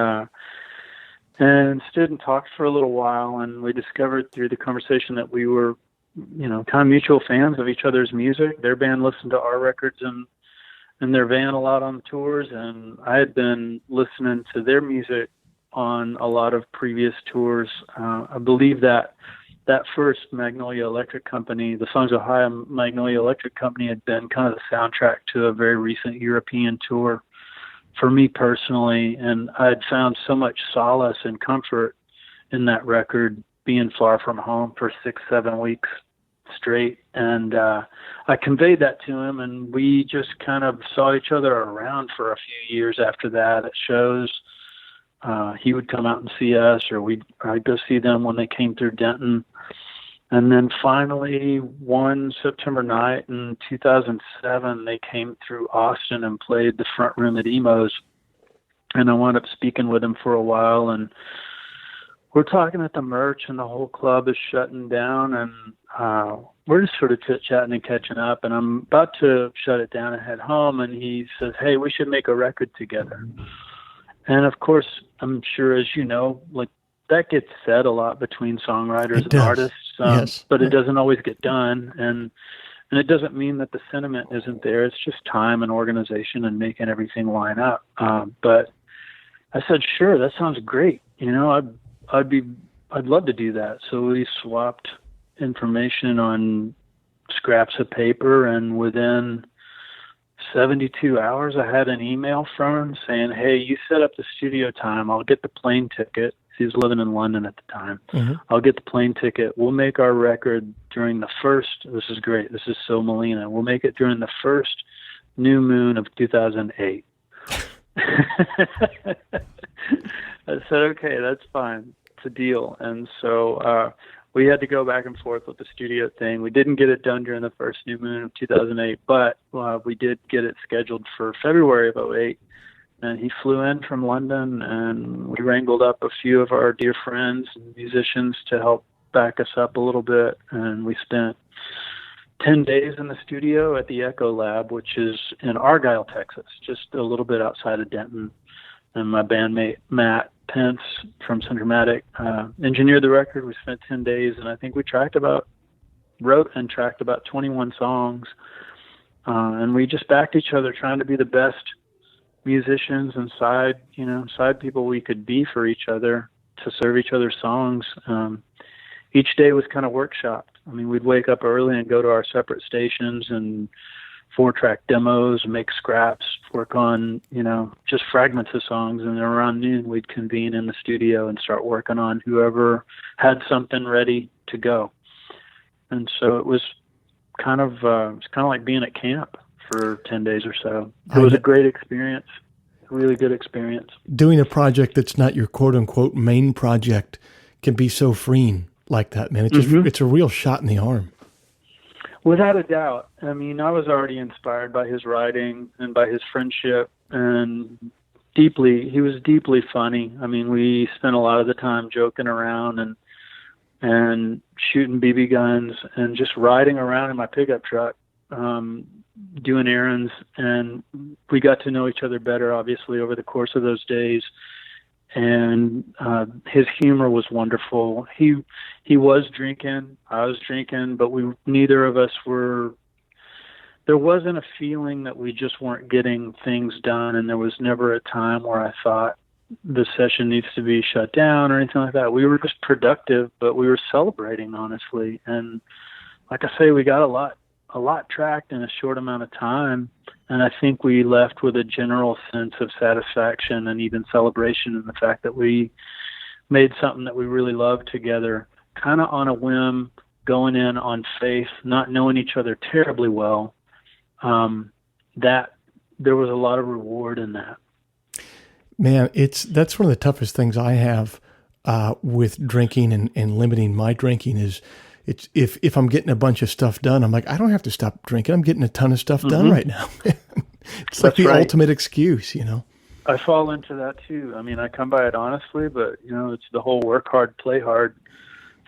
stood and talked for a little while, and we discovered through the conversation that we were kind of mutual fans of each other's music. Their band listened to our records in their van a lot on tours, and I had been listening to their music on a lot of previous tours. I believe that first Magnolia Electric Company, the Songs of High Magnolia Electric Company, had been kind of the soundtrack to a very recent European tour for me personally, and I had found so much solace and comfort in that record, being far from home for 6-7 weeks straight. And I conveyed that to him, and we just kind of saw each other around for a few years after that at shows. He would come out and see us, or I'd go see them when they came through Denton. And then finally, one September night in 2007, they came through Austin and played the front room at Emo's. And I wound up speaking with him for a while, and we're talking at the merch, and the whole club is shutting down, and we're just sort of chit-chatting and catching up, and I'm about to shut it down and head home, and he says, "Hey, we should make a record together." And of course, I'm sure, as you know, like, that gets said a lot between songwriters and artists, yes. But it doesn't always get done, and it doesn't mean that the sentiment isn't there. It's just time and organization and making everything line up. But I said, "Sure, that sounds great. I'd love to do that." So we swapped information on scraps of paper, and within 72 hours, I had an email from him saying, "Hey, you set up the studio time. I'll get the plane ticket." He was living in London at the time. Mm-hmm. "I'll get the plane ticket. We'll make our record during the first," this is great, this is so Molina, "we'll make it during the first new moon of 2008. I said, okay, that's fine. It's a deal. And so we had to go back and forth with the studio thing. We didn't get it done during the first new moon of 2008, but we did get it scheduled for February of '08. And he flew in from London, and we wrangled up a few of our dear friends and musicians to help back us up a little bit. And we spent 10 days in the studio at the Echo Lab, which is in Argyle, Texas, just a little bit outside of Denton. And my bandmate, Matt Pence from Centro-Matic, engineered the record. We spent 10 days, and I think we wrote and tracked about 21 songs. And we just backed each other, trying to be the best musicians and side people we could be for each other, to serve each other's songs. Each day was kind of workshopped. I mean, we'd wake up early and go to our separate stations and 4-track demos, make scraps, work on, just fragments of songs. And then around noon, we'd convene in the studio and start working on whoever had something ready to go. And so it was kind of like being at camp for 10 days or so. It was a great experience, a really good experience. Doing a project that's not your quote unquote main project can be so freeing like that, man. It's a real shot in the arm. Without a doubt. I mean, I was already inspired by his writing and by his friendship, and he was deeply funny. I mean, we spent a lot of the time joking around and shooting BB guns and just riding around in my pickup truck, doing errands, and we got to know each other better, obviously, over the course of those days. And his humor was wonderful. He was drinking, I was drinking, but neither of us were. There wasn't a feeling that we just weren't getting things done, and there was never a time where I thought the session needs to be shut down or anything like that. We were just productive, but we were celebrating, honestly. And like I say, we got a lot tracked in a short amount of time. And I think we left with a general sense of satisfaction and even celebration in the fact that we made something that we really loved together, kind of on a whim, going in on faith, not knowing each other terribly well. That there was a lot of reward in that. Man, that's one of the toughest things I have with drinking and limiting my drinking is it's if I'm getting a bunch of stuff done, I'm like, I don't have to stop drinking. I'm getting a ton of stuff done right now. It's like the ultimate excuse, I fall into that too. I mean, I come by it honestly, but it's the whole work hard, play hard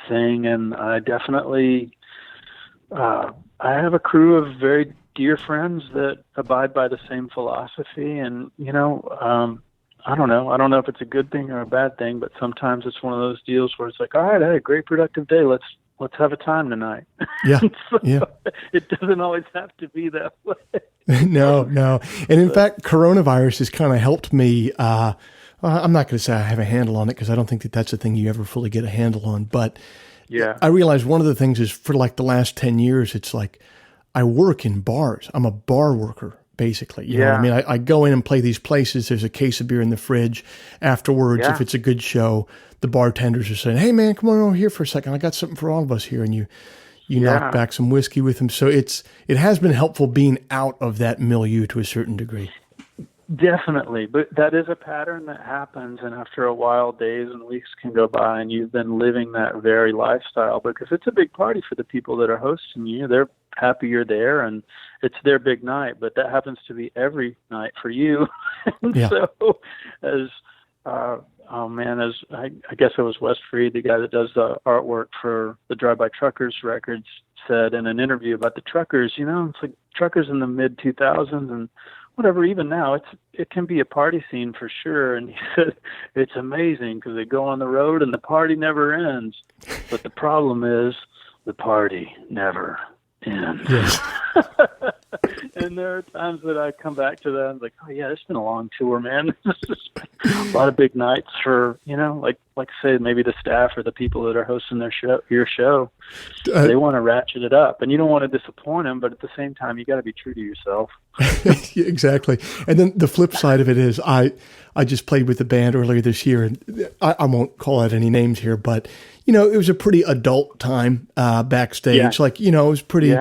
thing. And I definitely, I have a crew of very dear friends that abide by the same philosophy. And, I don't know. I don't know if it's a good thing or a bad thing, but sometimes it's one of those deals where it's like, all right, I had a great productive day. Let's have a time tonight. Yeah. Yeah. It doesn't always have to be that way. No. And in fact, coronavirus has kind of helped me. I'm not going to say I have a handle on it because I don't think that that's a thing you ever fully get a handle on. But yeah, I realized one of the things is for like the last 10 years, it's like I work in bars. I'm a bar worker, basically. You know what I mean? I go in and play these places. There's a case of beer in the fridge. Afterwards, if it's a good show, the bartenders are saying, hey, man, come on over here for a second. I got something for all of us here. And you knock back some whiskey with them. So it has been helpful being out of that milieu to a certain degree. Definitely. But that is a pattern that happens. And after a while, days and weeks can go by and you've been living that very lifestyle because it's a big party for the people that are hosting you. They're happy you're there and it's their big night, but that happens to be every night for you. So I guess it was Wes Freed, the guy that does the artwork for the Drive-By Truckers records, said in an interview about the truckers, it's like truckers in the mid 2000s and whatever, even now, it can be a party scene for sure. And he said, it's amazing because they go on the road and the party never ends. But the problem is the party never ends. Yes. And there are times that I come back to that and I'm like, oh yeah, it's been a long tour, man. A lot of big nights for, like say maybe the staff or the people that are hosting your show. They want to ratchet it up and you don't want to disappoint them, but at the same time, you got to be true to yourself. Exactly. And then the flip side of it is I just played with the band earlier this year and I won't call out any names here, but it was a pretty adult time backstage. Like, it was pretty,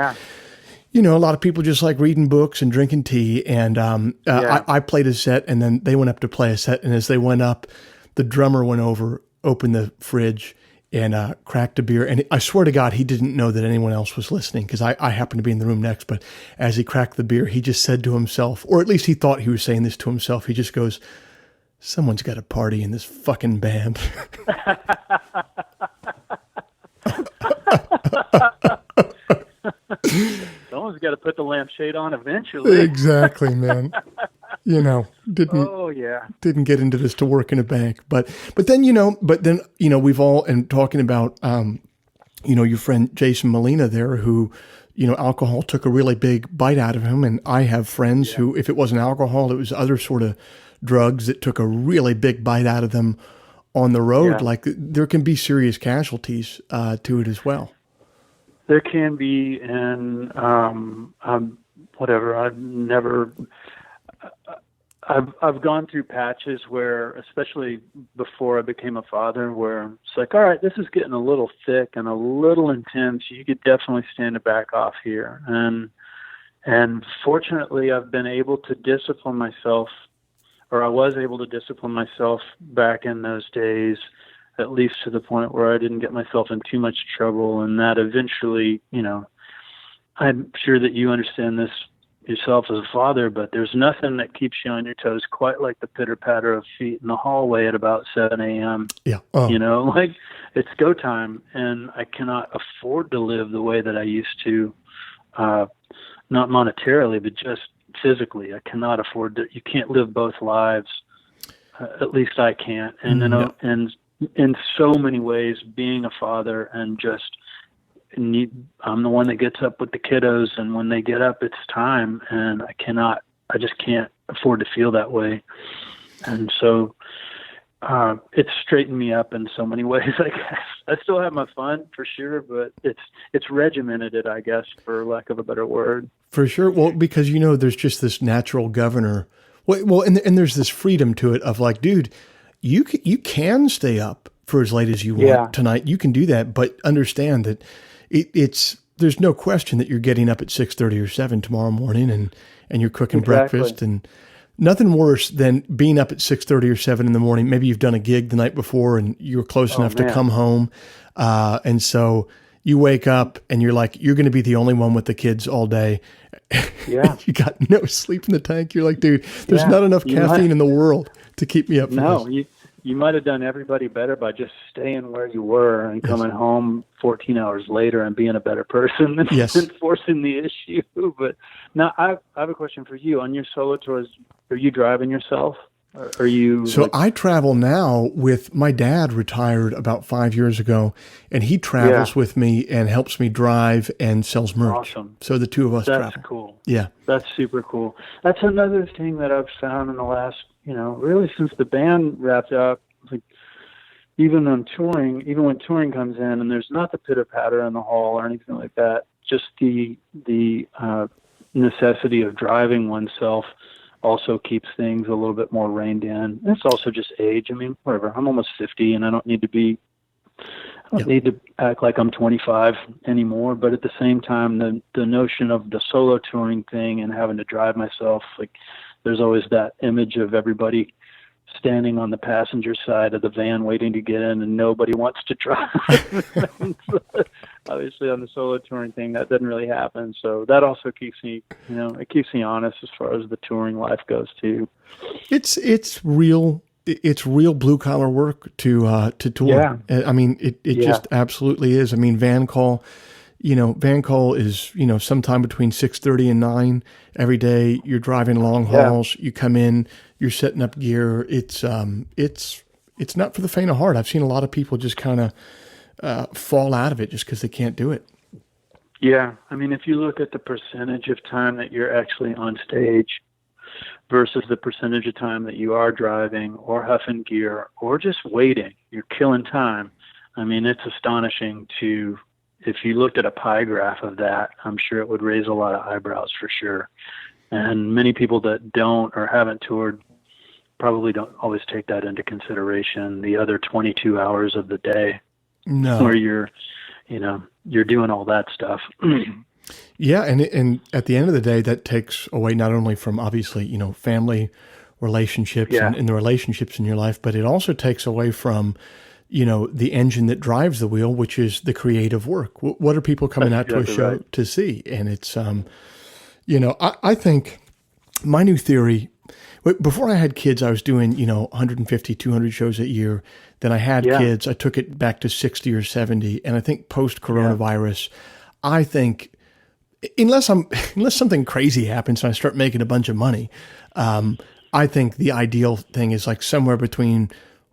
a lot of people just like reading books and drinking tea. And I played a set, and then they went up to play a set. And as they went up, the drummer went over, opened the fridge, and cracked a beer. And I swear to God, he didn't know that anyone else was listening, because I happened to be in the room next. But as he cracked the beer, he just said to himself, or at least he thought he was saying this to himself, he just goes, "Someone's got a party in this fucking band." Someone's got to put the lampshade on eventually. Exactly, man. Didn't get into this to work in a bank, but then we've all, and talking about your friend Jason Molina there, who alcohol took a really big bite out of him, and I have friends who, if it wasn't alcohol, it was other sort of drugs that took a really big bite out of them on the road. Yeah. Like, there can be serious casualties to it as well. There can be, and whatever. I've gone through patches where, especially before I became a father, where it's like, all right, this is getting a little thick and a little intense. You could definitely stand to back off here. And fortunately, I've been able to discipline myself, or I was able to discipline myself back in those days, at least to the point where I didn't get myself in too much trouble. And that eventually, I'm sure that you understand this yourself as a father, but there's nothing that keeps you on your toes quite like the pitter patter of feet in the hallway at about 7 a.m. Yeah. Like, it's go time, and I cannot afford to live the way that I used to, not monetarily, but just physically. I cannot afford to. You can't live both lives. At least I can't. And and in so many ways, being a father and just I'm the one that gets up with the kiddos, and when they get up, it's time, and I just can't afford to feel that way. And so it's straightened me up in so many ways, I guess. I still have my fun, for sure, but it's regimented it, I guess, for lack of a better word. For sure. Well, because, there's just this natural governor. Well, and there's this freedom to it of like, dude, you can stay up for as late as you want tonight. You can do that, but understand that there's no question that you're getting up at 6:30 or 7 tomorrow morning, and you're cooking breakfast, and nothing worse than being up at 6:30 or 7 in the morning. Maybe you've done a gig the night before and you're close enough to come home. And so you wake up and you're like, you're going to be the only one with the kids all day. Yeah. You got no sleep in the tank. You're like, dude, there's not enough caffeine in the world to keep me up. You might have done everybody better by just staying where you were and coming home 14 hours later and being a better person than forcing the issue. But now I have a question for you. On your solo tours, are you driving yourself? Or are you? So I travel now with my dad. Retired about 5 years ago, and he travels with me and helps me drive and sells merch. Awesome. So the two of us travel. That's cool. Yeah. That's super cool. That's another thing that I've found in the last, really since the band wrapped up, like, even when touring comes in and there's not the pitter patter in the hall or anything like that, just the necessity of driving oneself also keeps things a little bit more reined in. It's also just age. I mean, whatever. I'm almost 50, and I don't need to act like I'm 25 anymore. But at the same time, the notion of the solo touring thing and having to drive myself, like, there's always that image of everybody standing on the passenger side of the van waiting to get in, and nobody wants to drive. Obviously, on the solo touring thing, that doesn't really happen. So that also keeps me, it keeps me honest as far as the touring life goes too. It's real blue collar work to tour. Yeah. I mean, it just absolutely is. I mean, van call is, sometime between 6:30 and 9 every day. You're driving long hauls. You come in, you're setting up gear. It's not for the faint of heart. I've seen a lot of people just kind of fall out of it just because they can't do it. Yeah. I mean, if you look at the percentage of time that you're actually on stage versus the percentage of time that you are driving or huffing gear or just waiting, you're killing time. I mean, it's astonishing if you looked at a pie graph of that, I'm sure it would raise a lot of eyebrows for sure. And many people that don't or haven't toured probably don't always take that into consideration, the other 22 hours of the day where you're doing all that stuff. Yeah, and at the end of the day, that takes away not only from obviously family relationships Yeah, and the relationships in your life, but it also takes away from the engine that drives the wheel, which is the creative work. What are people coming that's out to a exactly show right. to see? And it's I think my new theory. Before I had kids, I was doing 150, 200 shows a year. Then I had Yeah, kids, I took it back to 60 or 70, and I think post yeah, coronavirus, I think unless I'm unless something crazy happens and I start making a bunch of money, um, I think the ideal thing is like somewhere between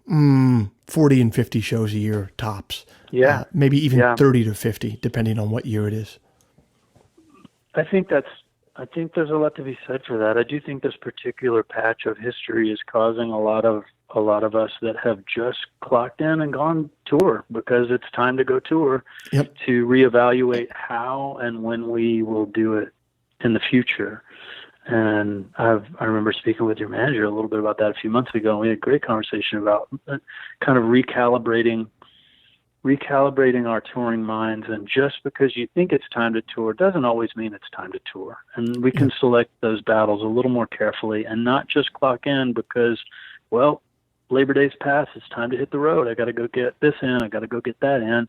40 and 50 shows a year tops, yeah, maybe even yeah. 30 to 50, depending on what year it is. I think that's. I think there's a lot to be said for that. I do think this particular patch of history is causing a lot of us that have just clocked in and gone tour because it's time to go tour Yep. to reevaluate how and when we will do it in the future. And I remember speaking with your manager a little bit about that a few months ago. And we had a great conversation about kind of recalibrating our touring minds. And just because you think it's time to tour doesn't always mean it's time to tour. And we can Yep. select those battles a little more carefully and not just clock in because, well, Labor Day's passed. It's time to hit the road. I got to go get this in. I got to go get that in.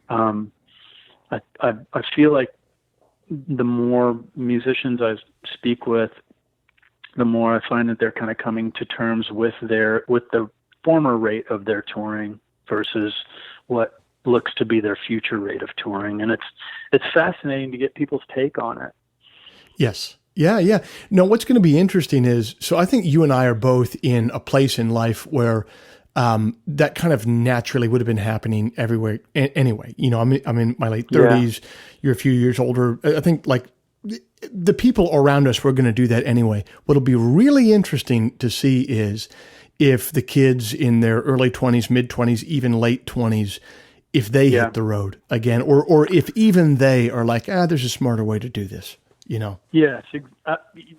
Um, I feel like the more musicians I speak with, the more I find that they're kind of coming to terms with the former rate of their touring versus what looks to be their future rate of touring, and it's fascinating to get people's take on it. Yes. Yeah, yeah. No, what's going to be interesting is, so I think you and I are both in a place in life where that kind of naturally would have been happening everywhere anyway. I'm in my late Yeah, 30s. You're a few years older. I think like the people around us were going to do that anyway. What'll be really interesting to see is if the kids in their early 20s, mid 20s, even late 20s, if they yeah. hit the road again, or if even they are like, there's a smarter way to do this, Yes,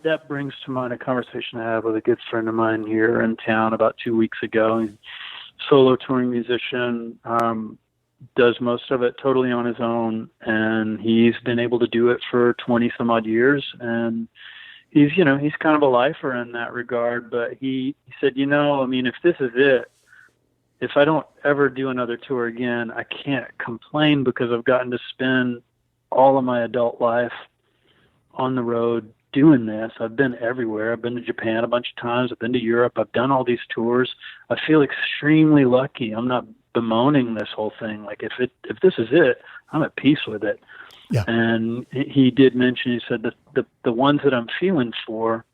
that brings to mind a conversation I had with a good friend of mine here in town about 2 weeks ago. He's a solo touring musician, does most of it totally on his own, and he's been able to do it for 20 some odd years. And he's kind of a lifer in that regard. But he said, I mean, if this is it, if I don't ever do another tour again, I can't complain because I've gotten to spend all of my adult life on the road doing this. I've been everywhere. I've been to Japan a bunch of times. I've been to Europe. I've done all these tours. I feel extremely lucky. I'm not bemoaning this whole thing. Like if this is it, I'm at peace with it. Yeah. And he did mention, he said that the ones that I'm feeling for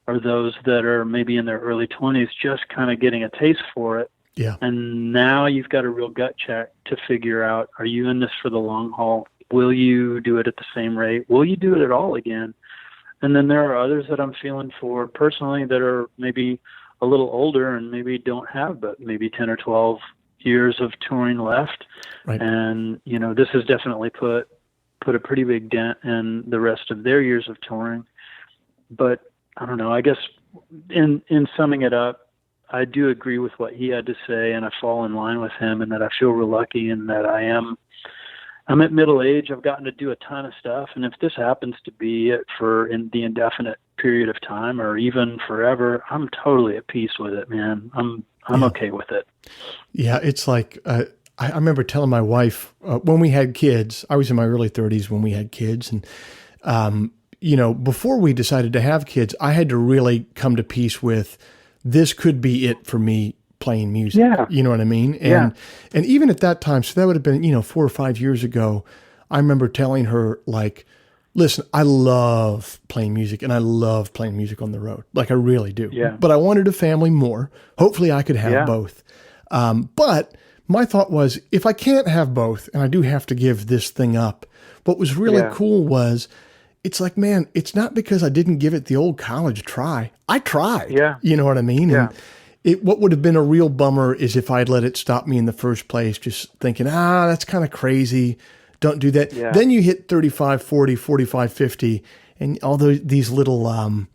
are those that are maybe in their early 20s, just kind of getting a taste for it. Yeah. And now you've got a real gut check to figure out, are you in this for the long haul? Will you do it at the same rate? Will you do it at all again? And then there are others that I'm feeling for personally that are maybe a little older and maybe don't have but maybe 10 or 12 years of touring left. Right. And, this has definitely put a pretty big dent in the rest of their years of touring. But I don't know, I guess in summing it up, I do agree with what he had to say, and I fall in line with him, and that I feel real lucky, and that I'm at middle age. I've gotten to do a ton of stuff, and if this happens to be it for in the indefinite period of time, or even forever, I'm totally at peace with it, man. I'm okay with it. Yeah, it's like I remember telling my wife when we had kids. I was in my early 30s when we had kids, and before we decided to have kids, I had to really come to peace with this could be it for me playing music. Yeah. You know what I mean? Yeah. And even at that time, so that would have been 4 or 5 years ago. I remember telling her like, listen, I love playing music and I love playing music on the road. Like I really do. Yeah. But I wanted a family more. Hopefully I could have both. But my thought was, if I can't have both and I do have to give this thing up, what was really cool was, it's like, man, it's not because I didn't give it the old college try. I tried. Yeah. You know what I mean? Yeah. And what would have been a real bummer is if I'd let it stop me in the first place, just thinking, that's kind of crazy. Don't do that. Yeah. Then you hit 35, 40, 45, 50, and all these little woulda,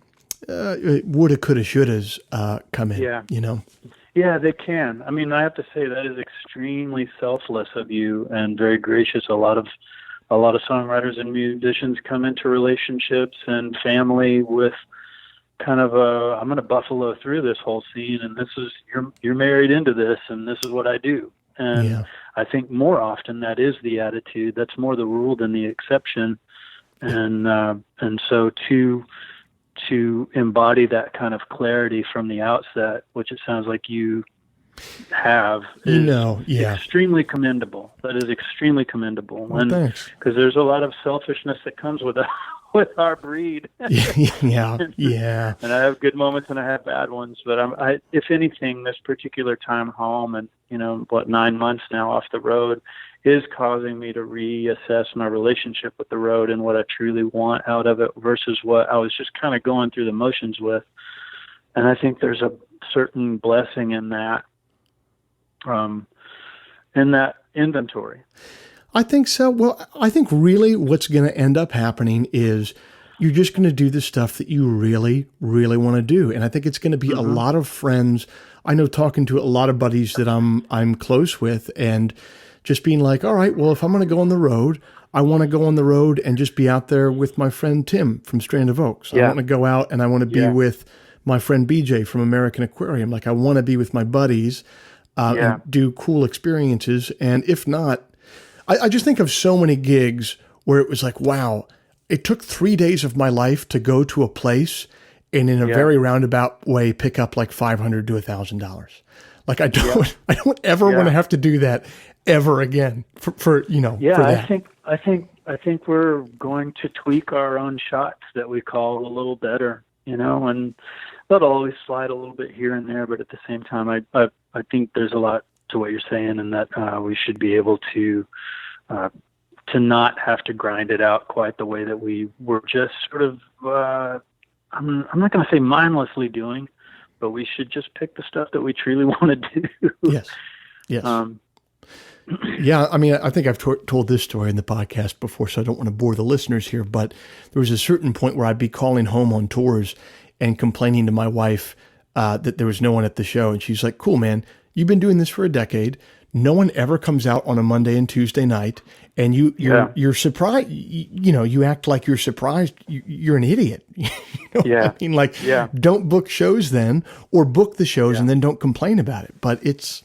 coulda, shouldas come in, Yeah. Yeah, they can. I mean, I have to say that is extremely selfless of you and very gracious. A lot of a lot of songwriters and musicians come into relationships and family with kind of I'm going to buffalo through this whole scene, and this is you're married into this, and this is what I do. And I think more often that is the attitude. That's more the rule than the exception. And so to embody that kind of clarity from the outset, which it sounds like you have, is extremely commendable. That is extremely commendable. Well, thanks. Because there's a lot of selfishness that comes with with our breed. Yeah. And I have good moments and I have bad ones, but if anything, this particular time home and 9 months now off the road is causing me to reassess my relationship with the road and what I truly want out of it versus what I was just kind of going through the motions with. And I think there's a certain blessing in that inventory. I think so. Well, I think really what's going to end up happening is you're just going to do the stuff that you really, really want to do. And I think it's going to be a lot of friends. I know talking to a lot of buddies that I'm close with and just being like, all right, well, if I'm going to go on the road, I want to go on the road and just be out there with my friend Tim from Strand of Oaks. I want to go out and I want to be with my friend BJ from American Aquarium. Like I want to be with my buddies and do cool experiences. And if not, I just think of so many gigs where it was like, wow, it took 3 days of my life to go to a place and in a very roundabout way pick up like $500 to $1,000. Like I don't ever want to have to do that ever again for that. I think we're going to tweak our own shots that we call a little better, and that'll always slide a little bit here and there, but at the same time, I think there's a lot to what you're saying, and that we should be able to not have to grind it out quite the way that we were just sort of, I'm not going to say mindlessly doing, but we should just pick the stuff that we truly want to do. Yes. Yeah, I mean, I think I've told this story in the podcast before, so I don't want to bore the listeners here, but there was a certain point where I'd be calling home on tours and complaining to my wife that there was no one at the show. And she's like, cool, man, you've been doing this for a decade. No one ever comes out on a Monday and Tuesday night, and you're surprised. You act like you're surprised. You're an idiot. I mean, don't book shows then, or book the shows and then don't complain about it. But it's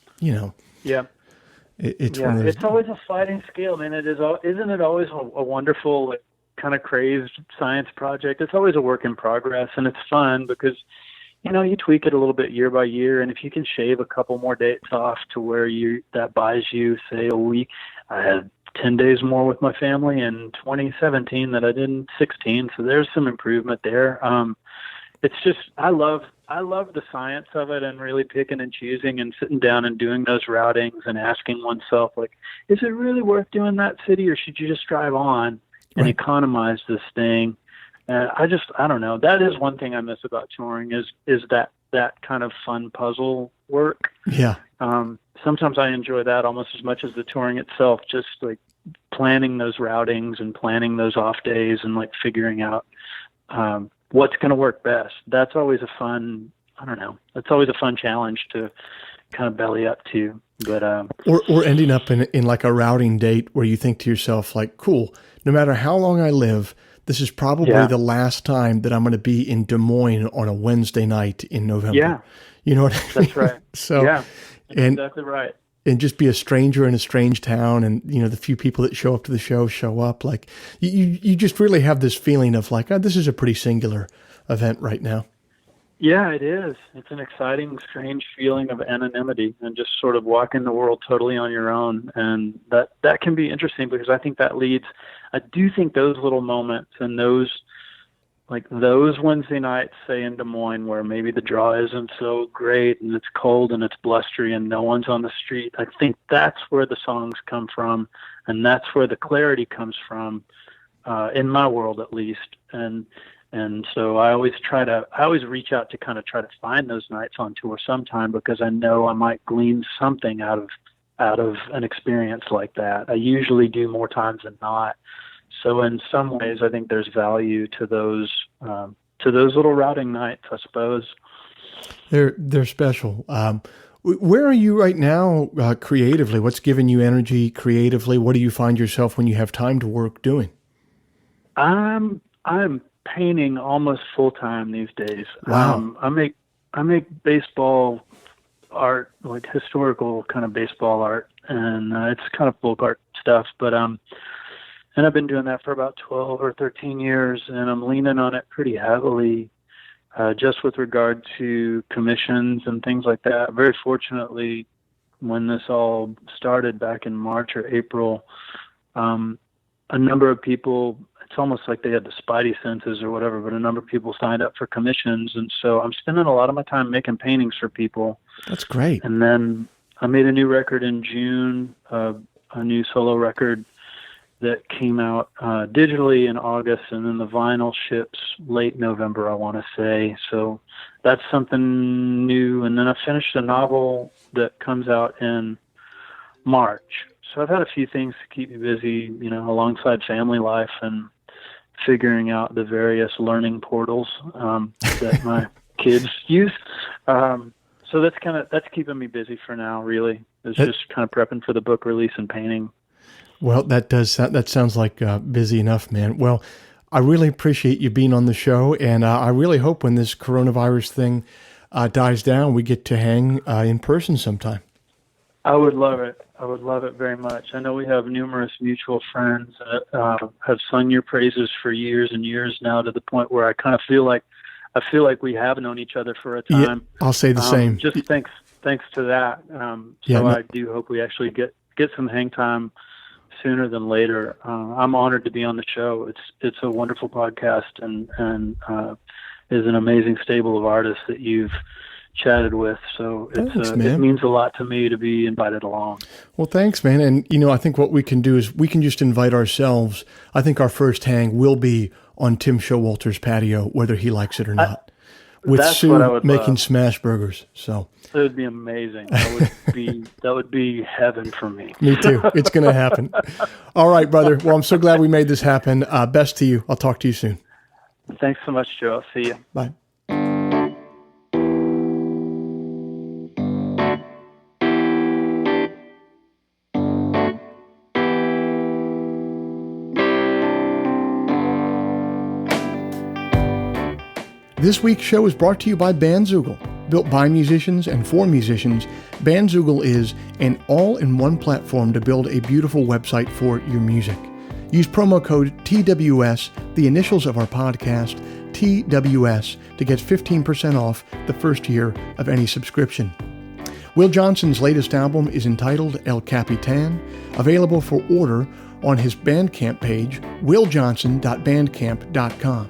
it's one of those. It's always a sliding scale, man. Isn't it always a wonderful, kind of crazed science project? It's always a work in progress, and it's fun because you tweak it a little bit year by year, and if you can shave a couple more dates off to where that buys you, say, a week. I had 10 days more with my family in 2017 than I did in 16, so there's some improvement there. It's just I love the science of it, and really picking and choosing and sitting down and doing those routings and asking oneself, like, is it really worth doing that city, or should you just drive on and economize this thing? I don't know. That is one thing I miss about touring is that kind of fun puzzle work. Yeah. Sometimes I enjoy that almost as much as the touring itself, just like planning those routings and planning those off days and like figuring out what's going to work best. That's always a fun, that's always a fun challenge to kind of belly up to. But or ending up in like a routing date where you think to yourself, like, cool, no matter how long I live, this is probably the last time that I'm going to be in Des Moines on a Wednesday night in November. Yeah. You know what I mean? That's right. So, that's exactly right. And just be a stranger in a strange town, and the few people that show up to the show up. Like you just really have this feeling of like, this is a pretty singular event right now. Yeah, it is. It's an exciting, strange feeling of anonymity and just sort of walking the world totally on your own. And that can be interesting because I think that leads, I do think those little moments and those Wednesday nights, say in Des Moines, where maybe the draw isn't so great and it's cold and it's blustery and no one's on the street, I think that's where the songs come from. And that's where the clarity comes from, in my world at least. And so I always reach out to kind of try to find those nights on tour sometime, because I know I might glean something out of an experience like that. I usually do more times than not. So in some ways, I think there's value to those little routing nights, I suppose. They're special. Where are you right now creatively? What's giving you energy creatively? What do you find yourself when you have time to work doing? I'm painting almost full time these days. Wow. I make baseball art, like historical kind of baseball art, and it's kind of folk art stuff. But and I've been doing that for about 12 or 13 years, and I'm leaning on it pretty heavily, just with regard to commissions and things like that. Very fortunately, when this all started back in March or April, a number of people, it's almost like they had the spidey senses or whatever, but a number of people signed up for commissions. And so I'm spending a lot of my time making paintings for people. That's great. And then I made a new record in June, a new solo record that came out digitally in August, and then the vinyl ships late November, I want to say. So that's something new. And then I finished a novel that comes out in March. So I've had a few things to keep me busy, alongside family life and figuring out the various learning portals that my kids use. So that's keeping me busy for now, really. It's just kind of prepping for the book release and painting. Well, that sounds like busy enough, man. Well, I really appreciate you being on the show, and I really hope when this coronavirus thing dies down, we get to hang in person sometime. I would love it. I would love it very much. I know we have numerous mutual friends that have sung your praises for years and years now, to the point where I kind of feel like we have known each other for a time. Yeah, I'll say the same. Just thanks to that. I do hope we actually get some hang time sooner than later. I'm honored to be on the show. It's a wonderful podcast and is an amazing stable of artists that you've chatted with. So it means a lot to me to be invited along. Well, thanks, man. And, I think what we can do is we can just invite ourselves. I think our first hang will be on Tim Showalter's patio, whether he likes it or not, with Sue making smash burgers. So it would be amazing. That would be heaven for me. Me too. It's going to happen. All right, brother. Well, I'm so glad we made this happen. Best to you. I'll talk to you soon. Thanks so much, Joe. I'll see you. Bye. This week's show is brought to you by Bandzoogle. Built by musicians and for musicians, Bandzoogle is an all-in-one platform to build a beautiful website for your music. Use promo code TWS, the initials of our podcast, TWS, to get 15% off the first year of any subscription. Will Johnson's latest album is entitled El Capitan, available for order on his Bandcamp page, willjohnson.bandcamp.com.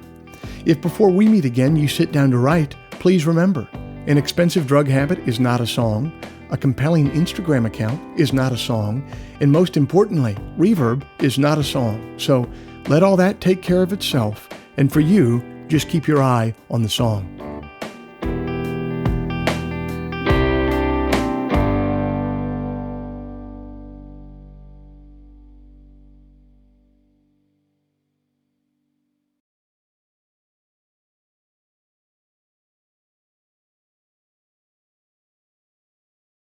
If before we meet again you sit down to write, please remember, an expensive drug habit is not a song, a compelling Instagram account is not a song, and most importantly, reverb is not a song. So let all that take care of itself, and for you, just keep your eye on the song.